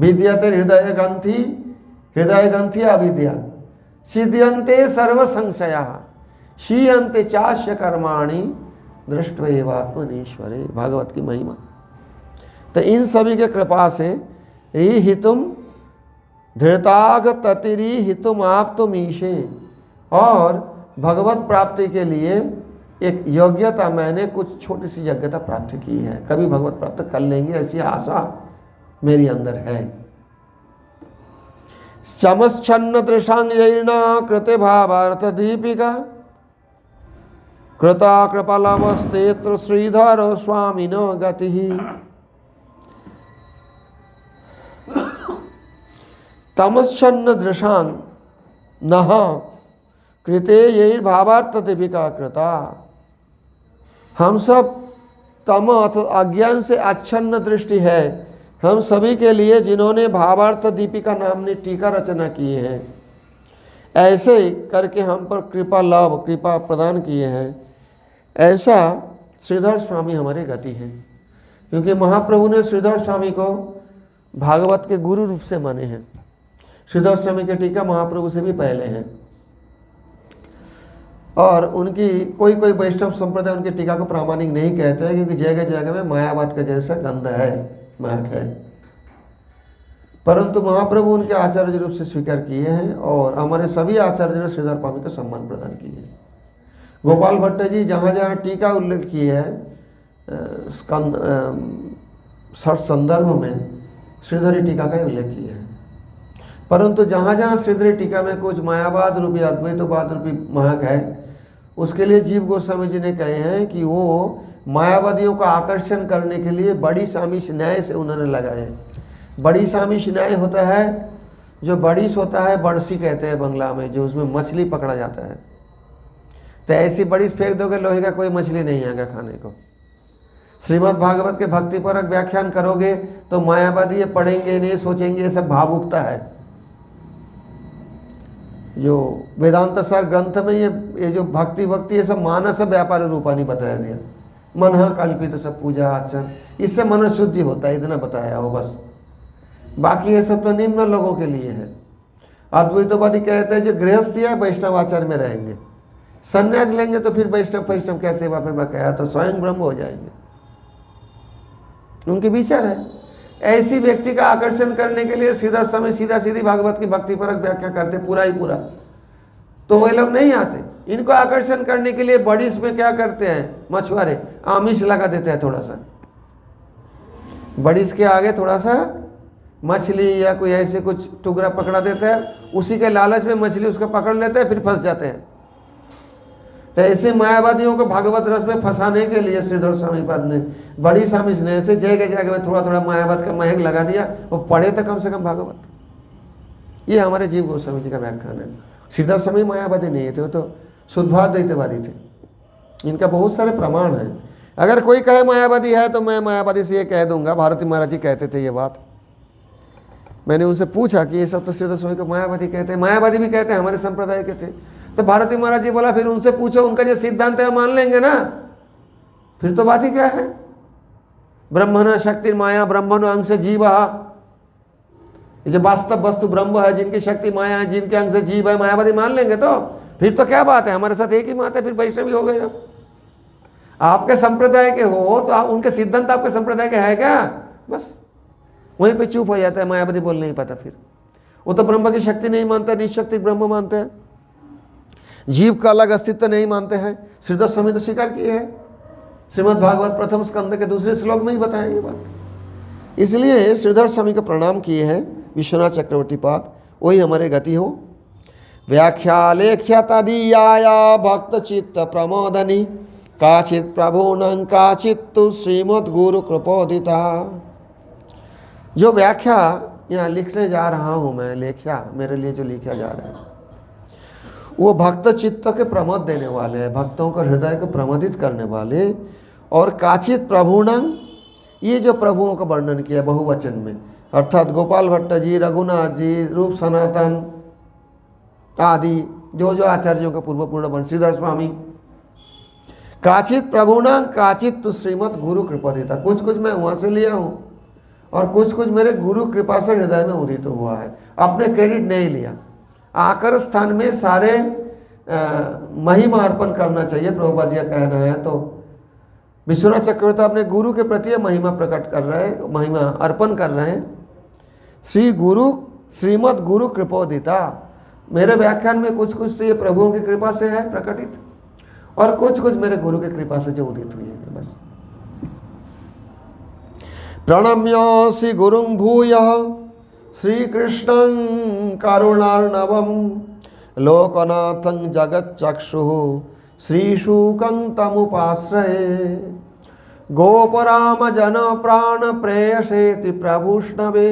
विद्यते हृदय ग्रंथि अविद्या सिद्ध्यन्ते सर्व संशया शीयन्ते चास्य कर्माणि दृष्ट्वैवात्मनीश्वरे, भागवत की महिमा। तो इन सभी के कृपा से ही हितुम धृतागततिरी हितुम आप तुम ईशे, और भगवत प्राप्ति के लिए एक योग्यता, मैंने कुछ छोटी सी योग्यता प्राप्त की है, कभी भगवत प्राप्त कर लेंगे ऐसी आशा मेरी अंदर है। चमश्छन्न दृशांगैर्ना कृते भावार्थ दीपिका कृता कृपलवस्तेत्र श्रीधर स्वामिनो गति। तमश्छन्न दृशांग नह कृते यही भावार्थ दीपिका कृता, हम सब तम अज्ञान से आच्छन्न दृष्टि है हम सभी के लिए, जिन्होंने भावार्थ दीपिका नामनी टीका रचना किए हैं, ऐसे करके हम पर कृपा लाभ, कृपा प्रदान किए हैं। ऐसा श्रीधर स्वामी हमारी गति है, क्योंकि महाप्रभु ने श्रीधर स्वामी को भागवत के गुरु रूप से माने हैं। श्रीधर स्वामी के टीका महाप्रभु से भी पहले हैं, और उनकी कोई कोई वैष्णव संप्रदाय उनके टीका को प्रामाणिक नहीं कहते हैं, क्योंकि जगह जगह में मायावाद का जैसा गंध है, महक है। परंतु महाप्रभु उनके आचार्य रूप से स्वीकार किए हैं, और हमारे सभी आचार्य ने श्रीधर स्वामी को सम्मान प्रदान किए हैं। गोपाल भट्ट जी जहाँ जहाँ टीका उल्लेख किए है स्कंद 60 संदर्भ में श्रीधरी टीका का उल्लेख किए हैं। परंतु जहाँ जहाँ श्रीधरी टीका में कुछ मायावाद रूपी, अद्वैतवाद रूपी महक है, उसके लिए जीव गोस्वामी जी ने कहे हैं कि वो मायावादियों का आकर्षण करने के लिए बड़ी सामिश न्याय से उन्होंने लगाए। बड़ी सामिश न्याय होता है, जो बड़ीस होता है, बड़सी कहते हैं बंगला में, जो उसमें मछली पकड़ा जाता है। तो ऐसी बड़ीस फेंक दोगे, लोहे का कोई मछली नहीं आएगा खाने को। श्रीमद् भागवत के भक्तिपरक व्याख्यान करोगे तो मायावादी ये पढ़ेंगे नहीं, सोचेंगे ये सब भावुकता है। जो वेदांत सार ग्रंथ में ये जो भक्ति ये सब मानस व्यापार रूपानी बताया दिया, मन कल्पित सब पूजा आचरण, इससे मन शुद्धि होता है, इतना बताया हो बस। बाकी ये सब तो निम्न लोगों के लिए है। अद्वैतवादी कहते हैं जो गृहस्थी है वैष्णव आचार में रहेंगे, संन्यास लेंगे तो फिर वैष्णव क्या सेवा पे बकाया, तो स्वयं ब्रह्म हो जाएंगे। उनके विचार है। ऐसी व्यक्ति का आकर्षण करने के लिए सीधा समय सीधा सीधी भागवत की भक्तिपरक व्याख्या करते पूरा ही पूरा, तो वे लोग नहीं आते। इनको आकर्षण करने के लिए बड़ी इसमें क्या करते हैं मछुआरे, आमिष लगा देते हैं थोड़ा सा, बड़ी के आगे थोड़ा सा मछली या कोई ऐसे कुछ टुकड़ा पकड़ा देता है, उसी के लालच में मछली उसको पकड़ लेते हैं, फिर फंस जाते हैं। तो ऐसे मायावादियों को भागवत रस में फंसाने के लिए श्रीधर स्वामीपाद ने, बड़ी स्वामी ने ऐसे जगह जगह में थोड़ा थोड़ा मायावाद का महक लगा दिया, वो पढ़े तो कम से कम भागवत। ये हमारे जीव गोस्वामी जी का व्याख्यान है। श्रीधर स्वामी मायावादी नहीं थे, वो तो शुद्धाद्वैतवादी थे। इनका बहुत सारे प्रमाण है। अगर कोई कहे मायावादी है तो मैं मायावादी से ये कह दूंगा, भारती महाराज जी कहते थे ये बात। मैंने उनसे पूछा कि ये सब तो श्रीधर स्वामी को मायावादी कहते हैं, मायावादी भी कहते हैं हमारे संप्रदाय के थे। तो भारती महाराज जी बोला फिर उनसे पूछो, उनका जो सिद्धांत है मान लेंगे ना, फिर तो बात ही क्या है। ब्रह्मण शक्ति माया ब्रह्मण अंश जीव, ये जो वास्तव वस्तु ब्रह्म है, जिनकी शक्ति माया है, जिनके अंश जीव है, मायावादी मान लेंगे तो फिर तो क्या बात है, हमारे साथ एक ही बात है, फिर वैष्णवी हो गए। आपके संप्रदाय के हो तो आप उनके सिद्धांत आपके संप्रदाय के है क्या, बस वहीं पे चुप हो जाता है। मायावादी बोल नहीं पाता, फिर वो तो ब्रह्म की शक्ति नहीं मानता, निशक्ति ब्रह्म मानते हैं, जीव का अलग अस्तित्व नहीं मानते हैं। श्रीधर स्वामी तो स्वीकार किए हैं, श्रीमद् भागवत प्रथम स्कंद के दूसरे श्लोक में ही बताया ये बात। इसलिए श्रीधर स्वामी को प्रणाम किए हैं विश्वनाथ चक्रवर्ती पाद, वही हमारे गति हो। व्याख्या लेख्या तदीयाया भक्त चित्त प्रमोदनी, काचित प्रभुनं काचित तु श्रीमद् गुरु कृपोदिता। जो व्याख्या यहाँ लिखने जा रहा हूँ मैं, लेख्या मेरे लिए जो लिखा जा रहा है वो भक्त चित्त के प्रमोद देने वाले हैं, भक्तों का हृदय को प्रमोदित करने वाले। और काचित प्रभुनं, ये जो प्रभुओं का वर्णन किया बहुवचन में, अर्थात गोपाल भट्ट जी, रघुनाथ जी, रूप सनातन आदि जो जो आचार्यों का पूर्वपूर्ण वर्ण, श्रीधर स्वामी। काचित प्रभुनं काचित तो श्रीमद् गुरु कृपादिता, कुछ कुछ मैं वहाँ से लिया हूँ और कुछ कुछ मेरे गुरु कृपा से हृदय में उदित हुआ है, अपने क्रेडिट नहीं लिया। आकर स्थान में सारे महिमा अर्पण करना चाहिए, प्रभुपाद जी का कहना है। तो विश्वनाथ चक्रवर्ती अपने गुरु के प्रति महिमा प्रकट कर रहे हैं, महिमा अर्पण कर रहे हैं। श्री गुरु श्रीमद् गुरु कृपोदिता, मेरे व्याख्यान में कुछ कुछ तो ये प्रभुओं की कृपा से है प्रकटित, और कुछ कुछ मेरे गुरु की कृपा से जो उदित हुई है बस। प्रणम्य श्री गुरुं भूयः श्रीकृष्णं करुणार्णवं लोकनाथं जगच्चक्षुः श्रीशुकं तमुपाश्रये। गोपराम जन प्राण प्रेयसेति प्रभुष्णवे,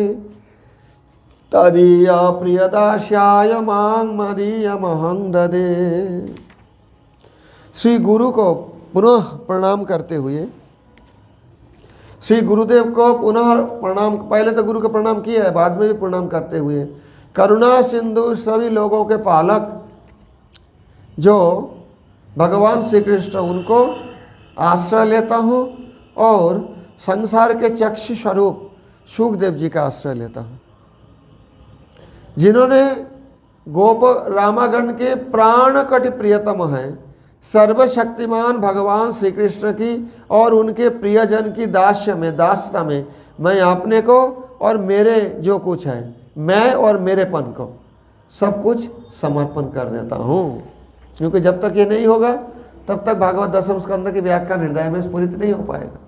तदीय प्रियदास्याय मां मदीयमहं ददे। श्री गुरु को पुनः प्रणाम करते हुए, श्री गुरुदेव को पुनः प्रणाम, पहले तो गुरु को प्रणाम किया है, बाद में भी प्रणाम करते हुए, करुणा सिंधु सभी लोगों के पालक जो भगवान श्री कृष्ण, उनको आश्रय लेता हूँ, और संसार के चक्षु स्वरूप शुकदेव जी का आश्रय लेता हूँ, जिन्होंने गोप रामागण के प्राण कटि प्रियतम हैं, सर्वशक्तिमान भगवान श्री कृष्ण की और उनके प्रियजन की दास्य में, दासता में मैं अपने को और मेरे जो कुछ है, मैं और मेरेपन को सब कुछ समर्पण कर देता हूँ। क्योंकि जब तक ये नहीं होगा तब तक भागवत दशम स्कंद की व्याख्या हृदय में स्फुरित नहीं हो पाएगा।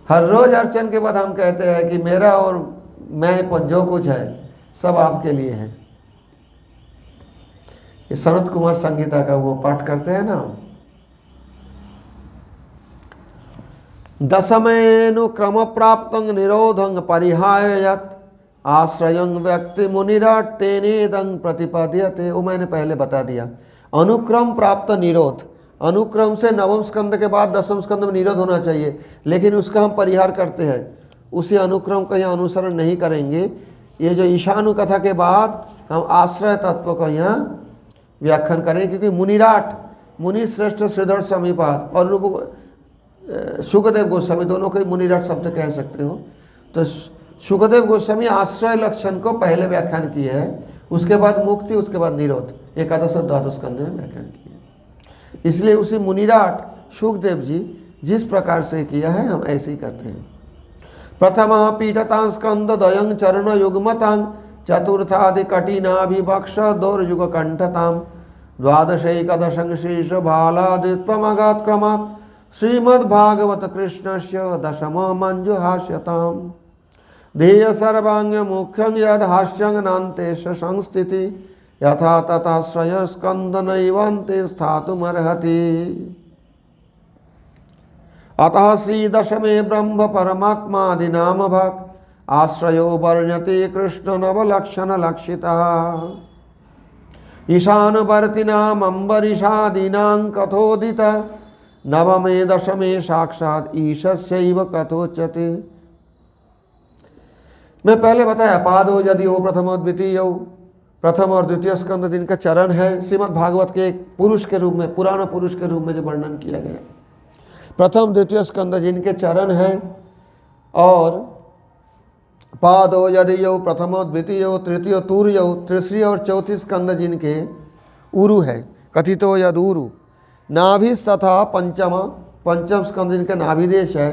हर रोज अर्चन के बाद हम कहते हैं कि मेरा और मैंपन जो कुछ है सब आपके लिए है। ये सनत कुमार संगीता का वो पाठ करते हैं ना, दशमेनु क्रम प्राप्त निरोधं परिहाय यत् आश्रयं व्यक्ति मुनिराट तेनेदं प्रतिपाद्यते। वो मैंने पहले बता दिया। अनुक्रम प्राप्त निरोध, अनुक्रम से नवम स्कंद के बाद दसम स्कंद में निरोध होना चाहिए, लेकिन उसका हम परिहार करते हैं, उसी अनुक्रम का यहाँ अनुसरण नहीं करेंगे। ये जो ईशानु कथा के बाद हम आश्रय तत्व का यहाँ व्याख्यान करें, क्योंकि मुनिराट, मुनि श्रेष्ठ श्रीधर स्वामीपाद और शुकदेव गोस्वामी, दोनों को मुनिरट शब्द कह सकते हो। तो शुकदेव गोस्वामी आश्रय लक्षण को पहले व्याख्यान किए हैं, उसके बाद मुक्ति, उसके बाद निरोध, एकादश और द्वादश स्कंद में व्याख्यान किए। इसलिए उसी मुनिराट शुकदेव जी जिस प्रकार से किया है हम ऐसे ही करते हैं। प्रथमा पीठतां स्कंद द्वयं चरण युग्मतां चतुर्थादि कठिनाभिभक्ष दौर्युग कंठतां द्वादशैकदशं शीर्ष बालादित्वमगात् क्रमात् श्रीमद्भागवत कृष्णस्य दशम मंजुहास्यताम् ध्येय सर्वांग मुख्यं यद् हास्यं नान्तेश संस्थिति यथा तथाश्रय स्कंद नैवान्ते स्थातुमर्हति। अतः श्री दशमे ब्रह्म परमात्मादि नाम भाग आश्रयो वर्ण्यते कृष्ण नवलक्षण लक्षिता ईशानवर्तिनाम अम्बरीषादीनां कथोदित नवमे दशमे साक्षात ईशस्यैव कथोच्यते। मैं पहले बताया पादो यदियो प्रथमो द्वितीयो, प्रथम और द्वितीय स्कंद जिनका चरण है, श्रीमद् भागवत के एक पुरुष के रूप में, पुराण पुरुष के रूप में जो वर्णन किया गया, प्रथम द्वितीय स्कंद जिनके चरण हैं, और पादो यदियो प्रथमो द्वितीयो तृतीय तूर्यो, तीसरी और चौथी स्कंद जिनके उरु है, कथितो यद उरु, नाभि तथा पंचम स्कंद जिनके नाभिदेश है,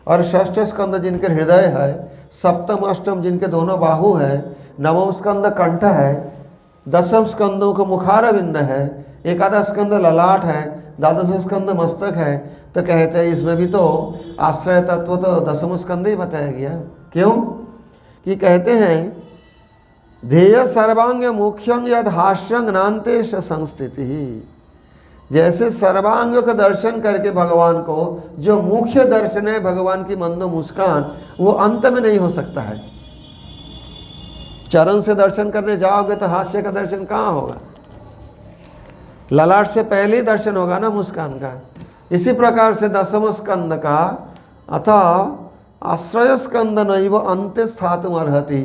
और षष्ठ स्कंद जिनके हृदय है, सप्तम अष्टम जिनके दोनों बाहु है, नवम स्कंद कंठ है, दसम स्कंदों का मुखारविंद है, एकादश स्कंद ललाट है, द्वादश स्कंद मस्तक है। तो कहते हैं इसमें भी तो आश्रय तत्व तो दसम स्कंद ही बताया गया। क्यों कि कहते हैं ध्येय सर्वांग मुख्यं यद हास्यं नान्तेश संस्थिति, जैसे सर्वांग का दर्शन करके भगवान को, जो मुख्य दर्शन है भगवान की मंदो मुस्कान, वो अंत में नहीं हो सकता है। चरण से दर्शन करने जाओगे तो हास्य का दर्शन कहाँ होगा, ललाट से पहले ही दर्शन होगा ना मुस्कान का। इसी प्रकार से दसम स्कंद का अतः आश्रय स्कंद नैव अन्ते स्थातुम अर्हति,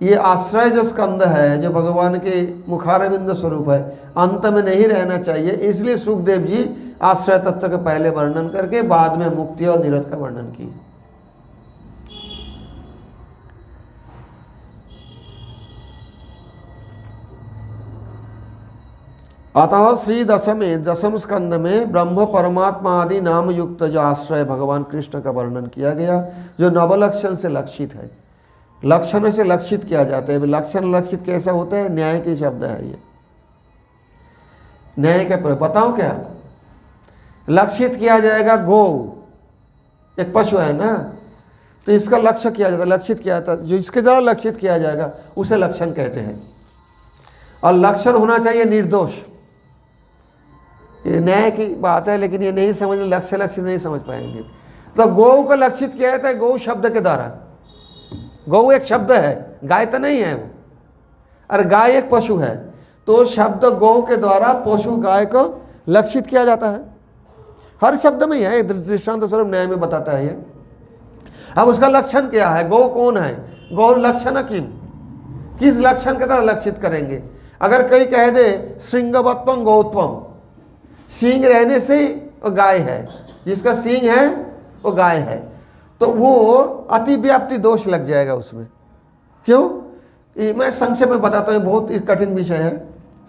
ये आश्रय जो स्कंद है, जो भगवान के मुखारविंद स्वरूप है, अंत में नहीं रहना चाहिए। इसलिए सुखदेव जी आश्रय तत्व का पहले वर्णन करके बाद में मुक्ति और निरोध का वर्णन किए। अतः श्री दसम स्कंद में ब्रह्म परमात्मा आदि नाम युक्त जो आश्रय भगवान कृष्ण का वर्णन किया गया, जो नवलक्षण से लक्षित है, लक्षण से लक्षित किया जाता है। लक्षण लक्षित कैसा होता है, न्याय के शब्द है ये, न्याय का बताओ क्या लक्षित किया जाएगा। गौ एक पशु है ना, तो इसका लक्ष्य किया जाता है, लक्षित किया जाता है, जो इसके द्वारा लक्षित किया जाएगा उसे लक्षण कहते हैं। और लक्षण होना चाहिए निर्दोष। ये न्याय की बात है, लेकिन ये नहीं समझ, लक्ष्य नहीं समझ पाएंगे। तो गौ को लक्षित किया जाता है गौ शब्द के द्वारा। गौ एक शब्द है, गाय तो नहीं है वो, और गाय एक पशु है, तो शब्द गौ के द्वारा पशु गाय को लक्षित किया जाता है। हर शब्द में है, दृष्टांत स्वरूप न्याय में बताता है ये। अब उसका लक्षण क्या है, गौ कौन है, गौ लक्षण किस लक्षण के द्वारा लक्षित करेंगे। अगर कोई कह दे श्रृंगवत्वम गौत्वम, सींग रहने से वो गाय है, जिसका सींग है वो गाय है, तो वो अतिव्याप्ति दोष लग जाएगा उसमें। क्यों, मैं संक्षेप में बताता हूँ, बहुत कठिन विषय है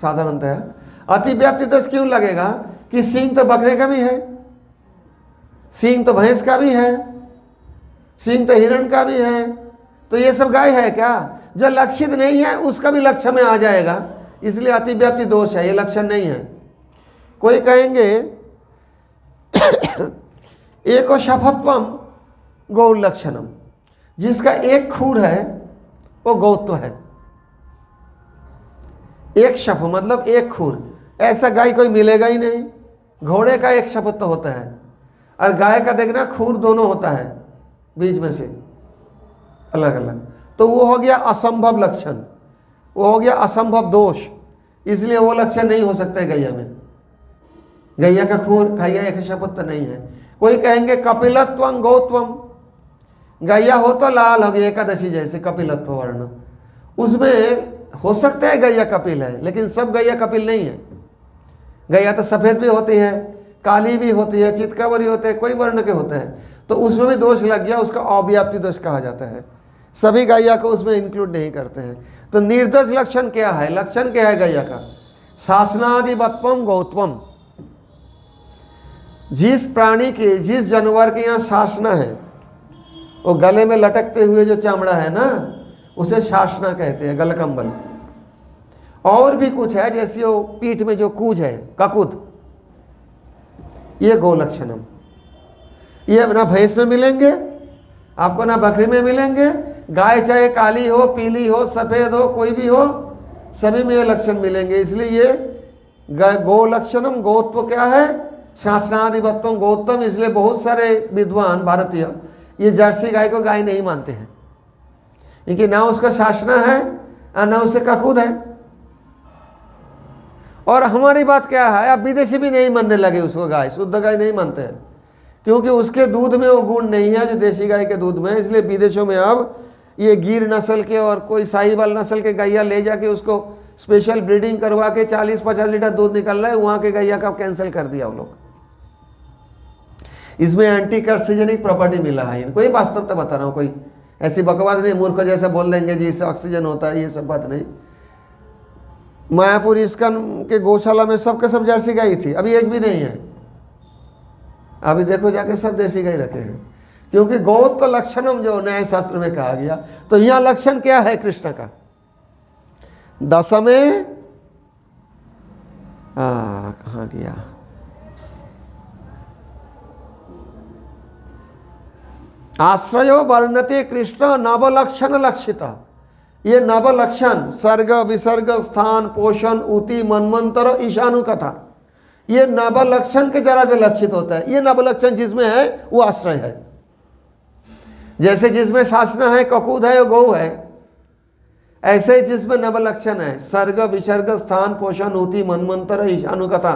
साधारणतः। अतिव्याप्ति दोष क्यों लगेगा कि सींग तो बकरे का भी है, सींग तो भैंस का भी है, सींग तो हिरण का भी है, तो ये सब गाय है क्या। जो लक्षित नहीं है उसका भी लक्ष्य में आ जाएगा, इसलिए अतिव्याप्ति दोष है, ये लक्षण नहीं है। कोई कहेंगे एको शफत्वम गौ लक्षणम, जिसका एक खूर है वो गौत्व है। एक शफ मतलब एक खूर, ऐसा गाय कोई मिलेगा ही नहीं। घोड़े का एक शपथ होता है, और गाय का देखना खूर दोनों होता है बीच में से अलग अलग, तो वो हो गया असंभव लक्षण, वो हो गया असंभव दोष, इसलिए वो लक्षण नहीं हो सकता है गैया में। गैया का खूर, गैया एक शपथ तो नहीं है। कोई कहेंगे कपिलत्वं गौत्वम, गैया हो तो लाल हो गई एकादशी जैसे कपिलत्व वर्ण, उसमें हो सकता है गैया कपिल है, लेकिन सब गैया कपिल नहीं है। गैया तो सफ़ेद भी होती है, काली भी होती है, चितकबरी होते हैं, कोई वर्ण के होते हैं, तो उसमें भी दोष लग गया, उसका अव्याप्ति दोष कहा जाता है। सभी गैया को उसमें इंक्लूड नहीं करते हैं। तो निर्दोष लक्षण क्या है? लक्षण क्या है गैया का? शासनाधिपत्यम गौतमम। जिस प्राणी के, जिस जानवर के यहाँ शासना है, वो गले में लटकते हुए जो चमड़ा है ना, उसे शासना कहते हैं, गलकंबल। और भी कुछ है, जैसे वो पीठ में जो कूज है, ककुद, ये गोलक्षणम। ये ना भैंस में मिलेंगे आपको, ना बकरी में मिलेंगे। गाय चाहे काली हो, पीली हो, सफेद हो, कोई भी हो, सभी में ये लक्षण मिलेंगे। इसलिए ये गोलक्षणम, गोत्व क्या है? शासनाधिपत्यम गौतम। इसलिए बहुत सारे विद्वान भारतीय ये जर्सी गाय को गाय नहीं मानते हैं, क्योंकि ना उसका शासना है और ना उसे ककूद है। और हमारी बात क्या है, अब विदेशी भी नहीं मानने लगे उसको गाय, शुद्ध गाय नहीं मानते हैं, क्योंकि उसके दूध में वो गुण नहीं है जो देशी गाय के दूध में है। इसलिए विदेशों में अब ये गिर नस्ल के और कोई साहिवाल नस्ल के गैया ले जाके उसको स्पेशल ब्रीडिंग करवा के 40-50 लीटर दूध निकल रहा है, वहाँ के गैया का कैंसिल कर दिया वो लोग। इसमें एंटी कार्सिजेनिक प्रॉपर्टी मिला है इनको, ये वास्तवता बता रहा हूँ, कोई ऐसी बकवास नहीं, मूर्ख जैसा बोल देंगे जी इससे ऑक्सीजन होता है, ये सब बात नहीं। मायापुर इस्कन के गौशाला में सब के सब जर्सी गाय थी, अभी एक भी नहीं है। अभी देखो जाके सब देसी गाय रखे हैं, क्योंकि गौत लक्षणम जो न्याय शास्त्र में कहा गया। तो यहाँ लक्षण क्या है कृष्ण का? दशमे कहाँ गया? आश्रयो वर्णते कृष्ण नवलक्षण लक्षिता। ये नवलक्षण सर्ग, विसर्ग, स्थान, पोषण, उति, मनमंत्र, ईशानु कथा, ये नवलक्षण के जरा जो लक्षित होता है, ये नवलक्षण जिसमें है वो आश्रय है। जैसे जिसमें शासना है, ककूद है, गौ है, ऐसे ही जिसमें नवलक्षण है, सर्ग, विसर्ग, स्थान, पोषण, उति, मनमंत्र, ईशानु कथा,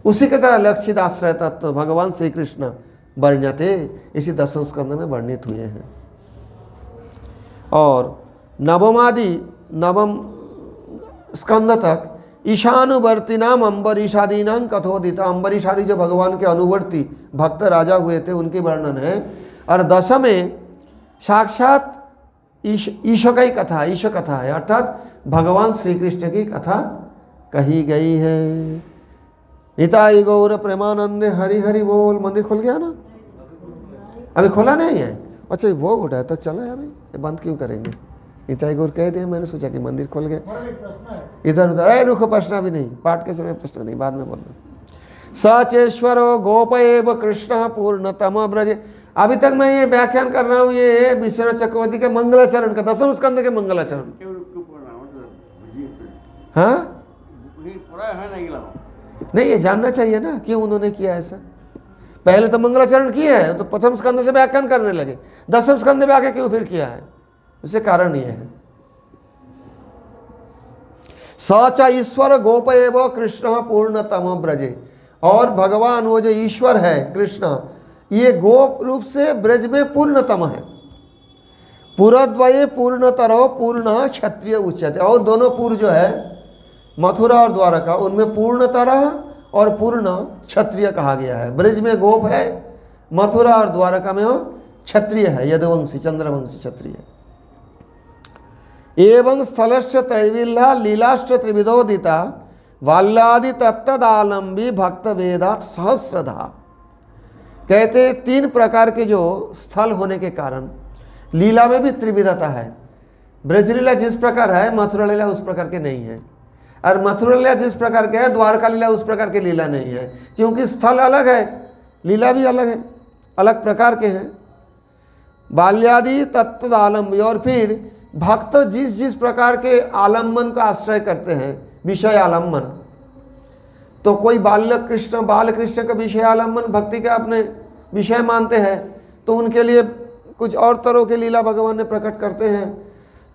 उसी के तरह लक्षित आश्रय तत्व भगवान श्री कृष्ण वर्ण्यते, इसी 10वें स्कंद में वर्णित हुए हैं। और नवम स्कंद तक ईशानुवर्ती नाम अम्बरीशादी नाम कथोदिता। अम्बरीशादी जो भगवान के अनुवर्ती भक्त राजा हुए थे, उनकी वर्णन है। और 10 में साक्षात ईश का ही कथा, ईश कथा है, अर्थात भगवान श्री कृष्ण की कथा कही गई है। निताई गौर प्रेमानंदे हरि हरि बोल। मंदिर खुल गया ना? अभी खोला नहीं है? अच्छा वो उठा है तो चलो अभी बंद क्यों करेंगे? निताई गौर कह दिया, मैंने सोचा कि मंदिर खुल गया। इधर उधर रुको, प्रश्न भी नहीं, पाठ के समय प्रश्न नहीं, बाद में बोलना। सचेश्वरो गोप एव कृष्ण पूर्णतम ब्रज। अभी तक मैं ये व्याख्यान कर रहा हूँ ये विश्वनाथ चक्रवर्ती के मंगलाचरण का, 10वें स्कंद के मंगलाचरण। हाँ नहीं, ये जानना चाहिए ना क्यों उन्होंने किया ऐसा। पहले तो मंगलाचरण किया है, तो प्रथम स्कंद से व्याख्यान करने लगे, 10वें स्कंद में आके क्यों फिर किया है? उसे कारण ये है। सच ईश्वर गोप एव कृष्ण पूर्णतम ब्रजे। और भगवान वो जो ईश्वर है कृष्ण, ये गोप रूप से ब्रज में पूर्णतम है। पुरद्वये पूर्णतरो पूर्ण क्षत्रिय उच्यते। और दोनों पुर जो है मथुरा और द्वारका, उनमें पूर्णतरः और पूर्ण क्षत्रिय कहा गया है। ब्रज में गोप है, मथुरा और द्वारका में वो क्षत्रिय है, यदुवंशी चंद्रवंशी क्षत्रिय। एवं स्थलश्च त्रैविल्ला लीलाश्च त्रिविधोदिता बाल्यादि तत्तदालंबी भक्त वेदात सहस्रधा। कहते 3 प्रकार के जो स्थल होने के कारण लीला में भी त्रिविधता है। ब्रजलीला जिस प्रकार है, मथुरा लीला उस प्रकार के नहीं है, और मथुरा लीला जिस प्रकार के है, द्वारका लीला उस प्रकार के लीला नहीं है, क्योंकि स्थल अलग है, लीला भी अलग है, अलग प्रकार के हैं। बाल्यादि तत्तदालंबी। और फिर भक्त जिस जिस प्रकार के आलम्बन का आश्रय करते हैं, विषय आलम्बन, तो कोई बाल कृष्ण का विषय आलम्बन भक्ति का अपने विषय मानते हैं, तो उनके लिए कुछ और तरह के लीला भगवान ने प्रकट करते हैं।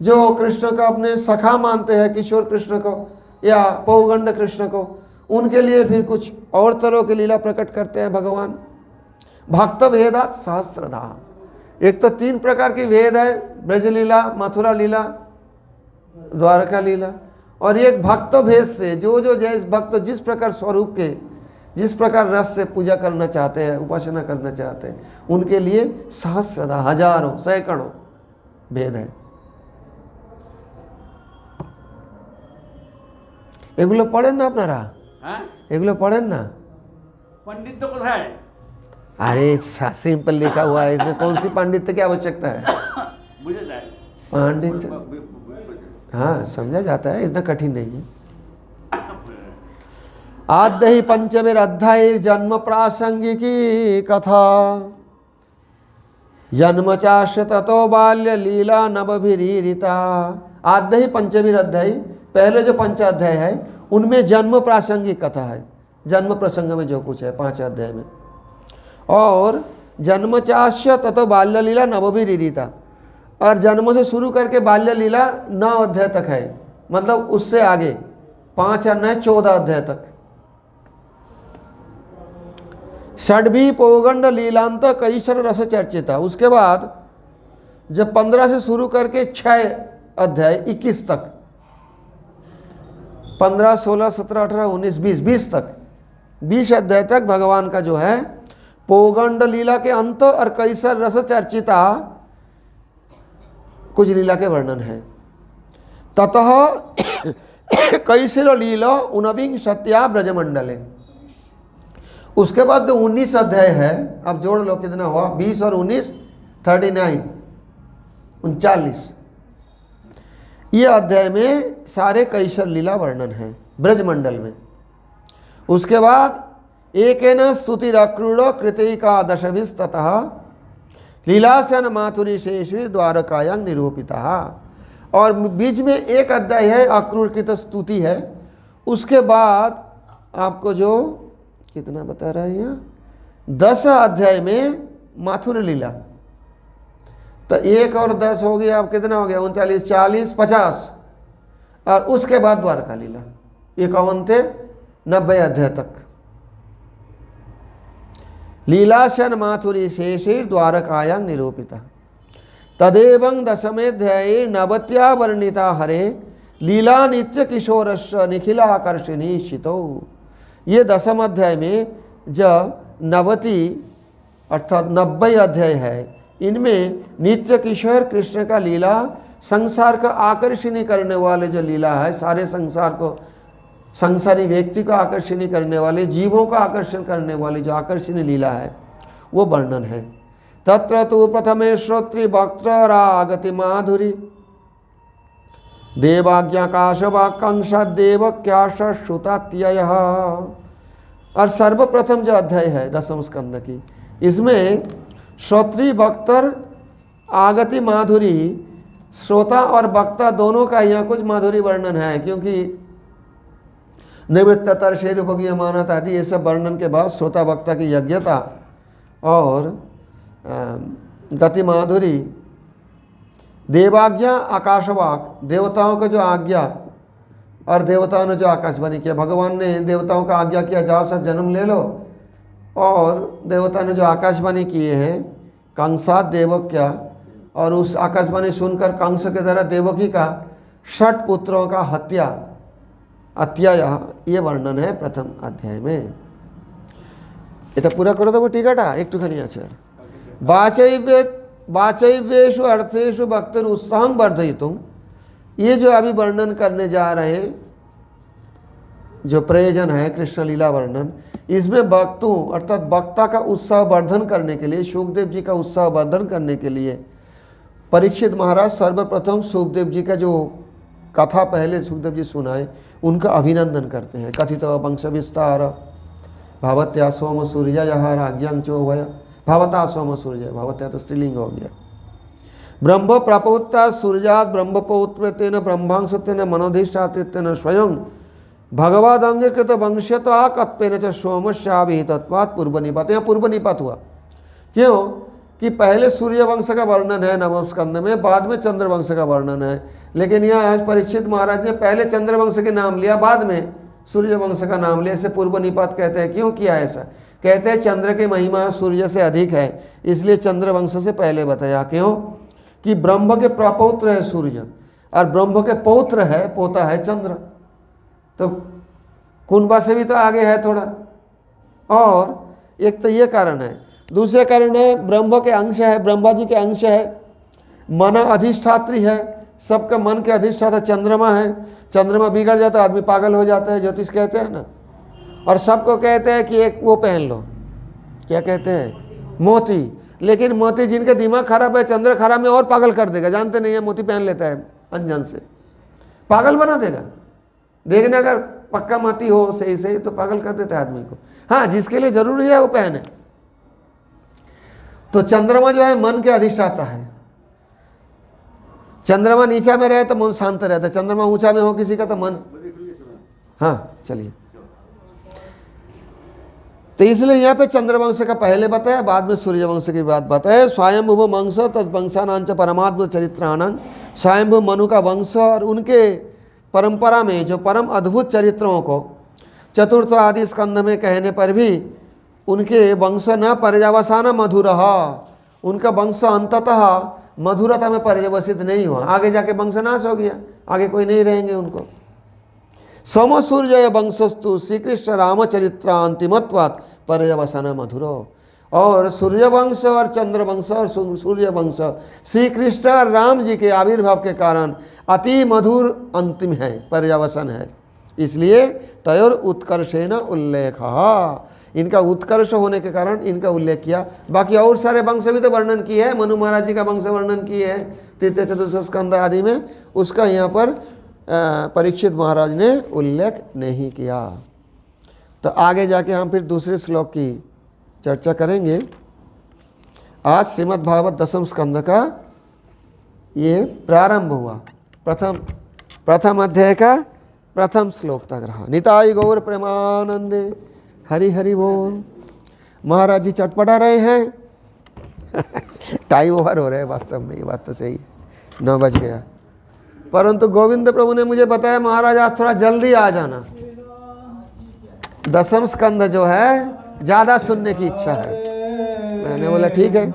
जो कृष्ण का अपने सखा मानते हैं, किशोर कृष्ण को या पौगंड कृष्ण को, उनके लिए फिर कुछ और तरह की लीला प्रकट करते हैं भगवान। भक्त भेदात सहस्रधा। एक तो 3 प्रकार की भेद है, ब्रज लीला, मथुरा लीला, द्वारका लीला, और एक भक्त भेद से जो जैसे भक्त जिस प्रकार स्वरूप के जिस प्रकार रस से पूजा करना चाहते हैं, उपासना करना चाहते हैं, उनके लिए सहस्रदा, हजारों, सैकड़ों भेद है। এগুলো পড়েন না আপনারা? হ্যাঁ, এগুলো পড়েন না? पंडित तो কোথায়? अरे सिंपल लिखा हुआ है, इसमें कौन सी पांडित्य की आवश्यकता है? বুঝে যায়। पांडित्य हाँ समझा जाता है, इतना कठिन नहीं है। आद्य ही पंचमेर अध्याय जन्म प्रासंगिकी कथा, जन्म चाश्य ततो बाल्य लीला नवभिरीरिता। आद्य ही पंचमेर अध्याय, पहले जो पंचाध्याय है उनमें जन्म प्रासंगिक कथा है, जन्म प्रसंग में जो कुछ है 5 अध्याय में। और जन्म चाश्य ततो बाल्य लीला नवभिरीरिता, और जन्म से शुरू करके बाल्य लीला 9 अध्याय तक है, मतलब उससे आगे 5 और 9 14 अध्याय तक। षड्भी पौगंड लीलांत कैसर रस चर्चिता, उसके बाद जब 15 से शुरू करके 6 अध्याय 21 तक, 15, 16, 17, 18, 19, 20 तक, 20 अध्याय तक भगवान का जो है पौगंड लीला के अंत और कैसर रस चर्चिता कुछ लीला के वर्णन है। ततः कैसर लीला ऊनविंशत्या ब्रजमंडले, उसके बाद जो 19 अध्याय है, अब जोड़ लो कितना हुआ, 20 और 19 39 39, ये अध्याय में सारे कैसर लीला वर्णन है ब्रजमंडल में। उसके बाद एक न स्तुतिरक्रूढ़ कृतिका दशभिस्ततः लीलासन माथुरी शेषवी द्वारकायांग निरूपिता, और बीच में एक अध्याय है अक्रूरकृत स्तुति है। उसके बाद आपको जो कितना बता रहा है यहाँ, 10 अध्याय में माथुर लीला, तो 1 और 10 हो गया, अब कितना हो गया, 39, 40, 50, और उसके बाद द्वारका लीला 51 से 90 अध्याय तक। लीलाशन माथुरी शेषे द्वारकायांग निरूपिता, तदेवं दशमेऽध्याये नवत्या वर्णिता हरे लीला नित्य किशोरस्य निखिलाकर्षिणी शितो। ये 10वें अध्याय में जब 90 अर्थात 90 अध्याय है, इनमें नित्य किशोर कृष्ण का लीला, संसार का आकर्षणी करने वाले जो लीला है, सारे संसार को, संसारी व्यक्ति को आकर्षणी करने वाले, जीवों का आकर्षण करने वाली जो आकर्षणी लीला है वो वर्णन है। तत्र तो प्रथमे श्रोत्री वक्त्रागति माधुरी देवाज्ञाकाशवाकांक्ष देवक्याश श्रुतात्यय। और सर्वप्रथम जो अध्याय है 10वें स्कंद की, इसमें श्रोत्री वक्तर आगति माधुरी, श्रोता और वक्ता दोनों का यहाँ कुछ माधुरी वर्णन है, क्योंकि निवृत्तर शेर उपगीयमानता आदि ये सब वर्णन के बाद श्रोता वक्ता की यज्ञता और गति माधुरी, देवाज्ञा आकाशवाक, देवताओं का जो आज्ञा, और देवताओं ने जो आकाशवाणी किया, भगवान ने देवताओं का आज्ञा किया जाओ सब जन्म ले लो, और देवता ने जो आकाशवाणी किए हैं कंसात देवक्या, और उस आकाशवाणी सुनकर कंस के द्वारा देवकी का 6 पुत्रों का हत्या अत्याय, ये वर्णन है प्रथम अध्याय में। এটা पूरा करो तो वो टिकटा एक टुखानी আছে। वाचैव्येषु अर्थेषु भक्तर उत्साहं वर्धयितुं, ये जो अभी वर्णन करने जा रहे जो प्रयोजन है कृष्ण लीला वर्णन, इसमें भक्तों अर्थात वक्ता का उत्साह वर्धन करने के लिए, सुखदेव जी का उत्साह वर्धन करने के लिए परीक्षित महाराज सर्वप्रथम सुखदेव जी का जो कथा पहले सुखदेव जी सुनाए उनका अभिनंदन करते हैं। कथित वंश विस्तार भावत्या सोम सूर्य राज्ञां चोभय, भावता सोम सूर्य, भावत्या तो स्त्रीलिंग हो गया। ब्रह्म प्रपोत्ता सूर्यात ब्रह्मपौत्र तेन ब्रह्मांश तेन मनोधिष्ठातेन स्वयं भगवद अंगीकृत वंश्यतो आकत्पेन च सोमस्याभिहितत्वात् पूर्व निपात। यहाँ पूर्व निपात हुआ क्यों कि पहले सूर्य वंश का वर्णन है 9वें स्कंद में, बाद में चंद्र वंश का वर्णन है, लेकिन यहाँ परीक्षित महाराज ने पहले चंद्र वंश के नाम लिया, बाद में सूर्य वंश का नाम लिया, इसे पूर्व निपात कहते हैं। क्यों किया ऐसा? कहते हैं चंद्र की महिमा सूर्य से अधिक है, इसलिए चंद्र वंश से पहले बताया। क्यों कि ब्रह्म के प्रपौत्र है सूर्य, और ब्रह्म के पौत्र है, पोता है चंद्र, तो कुंभा से भी तो आगे है थोड़ा, और एक तो ये कारण है, दूसरे कारण है ब्रह्म के अंश है, ब्रह्मा जी के अंश है, मन अधिष्ठात्री है, सबका मन के अधिष्ठाता चंद्रमा है। चंद्रमा बिगड़ जाता है आदमी पागल हो जाता है, ज्योतिष कहते हैं ना। और सबको कहते हैं कि एक वो पहन लो, क्या कहते हैं, मोती। लेकिन मोती जिनका दिमाग खराब है, चंद्र खराब में और पागल कर देगा, जानते नहीं है, मोती पहन लेता है अनजान से, पागल बना देगा। देखने अगर पक्का मोती हो सही सही तो पागल कर देता है आदमी को। हाँ, जिसके लिए जरूरी है वो पहने। तो चंद्रमा जो है मन के अधिष्ठाता है। चंद्रमा नीचा में रहे तो मन शांत रहता है, चंद्रमा ऊंचा में हो किसी का तो मन, हाँ चलिए। तो इसलिए यहाँ पे चंद्रवंश का पहले बताया, बाद में सूर्यवंश की बात बताया। स्वयंभुव वंश तत्वंशानांच परमात्म चरित्राणां, स्वयंभु मनु का वंश और उनके परंपरा में जो परम अद्भुत चरित्रों को चतुर्थ आदि स्कंध में कहने पर भी उनके वंश न पर्यवसान मधुरः, उनका वंश अंततः मधुरता में पर्यवसित नहीं हुआ, आगे जाके वंश नाश हो गया, आगे कोई नहीं रहेंगे उनको। सोम सूर्य वंशस्तु श्री कृष्ण रामचरित्रांतिमत्वात् पर्यवसन मधुरो। और सूर्यवंश और चंद्रवंश और सूर्यवंश श्री कृष्ण और राम जी के आविर्भाव के कारण अति मधुर अंतिम है, पर्यवसन है। इसलिए तयोर उत्कर्षेण उल्लेख, इनका उत्कर्ष होने के कारण इनका उल्लेख किया। बाकी और सारे वंश भी तो वर्णन किए हैं, मनु महाराज जी का वंश वर्णन किए हैं तृतीय चतुर्थ स्कंद आदि में, उसका यहाँ पर परीक्षित महाराज ने उल्लेख नहीं किया। तो आगे जाके हम फिर दूसरे श्लोक की चर्चा करेंगे। आज श्रीमद् भागवत दशम स्कंद का ये प्रारंभ हुआ, प्रथम अध्याय का प्रथम श्लोक तक रहा। निताई गौर प्रेमानंदे, हरि हरि बोल। महाराज जी चटपटा रहे हैं टाइम ओवर हो रहा है, वास्तव में ये बात तो सही है, 9 बज गया। परंतु गोविंद प्रभु ने मुझे बताया महाराज आज थोड़ा जल्दी आ जाना, दशम स्कंद जो है ज़्यादा सुनने की इच्छा है। मैंने बोला ठीक है।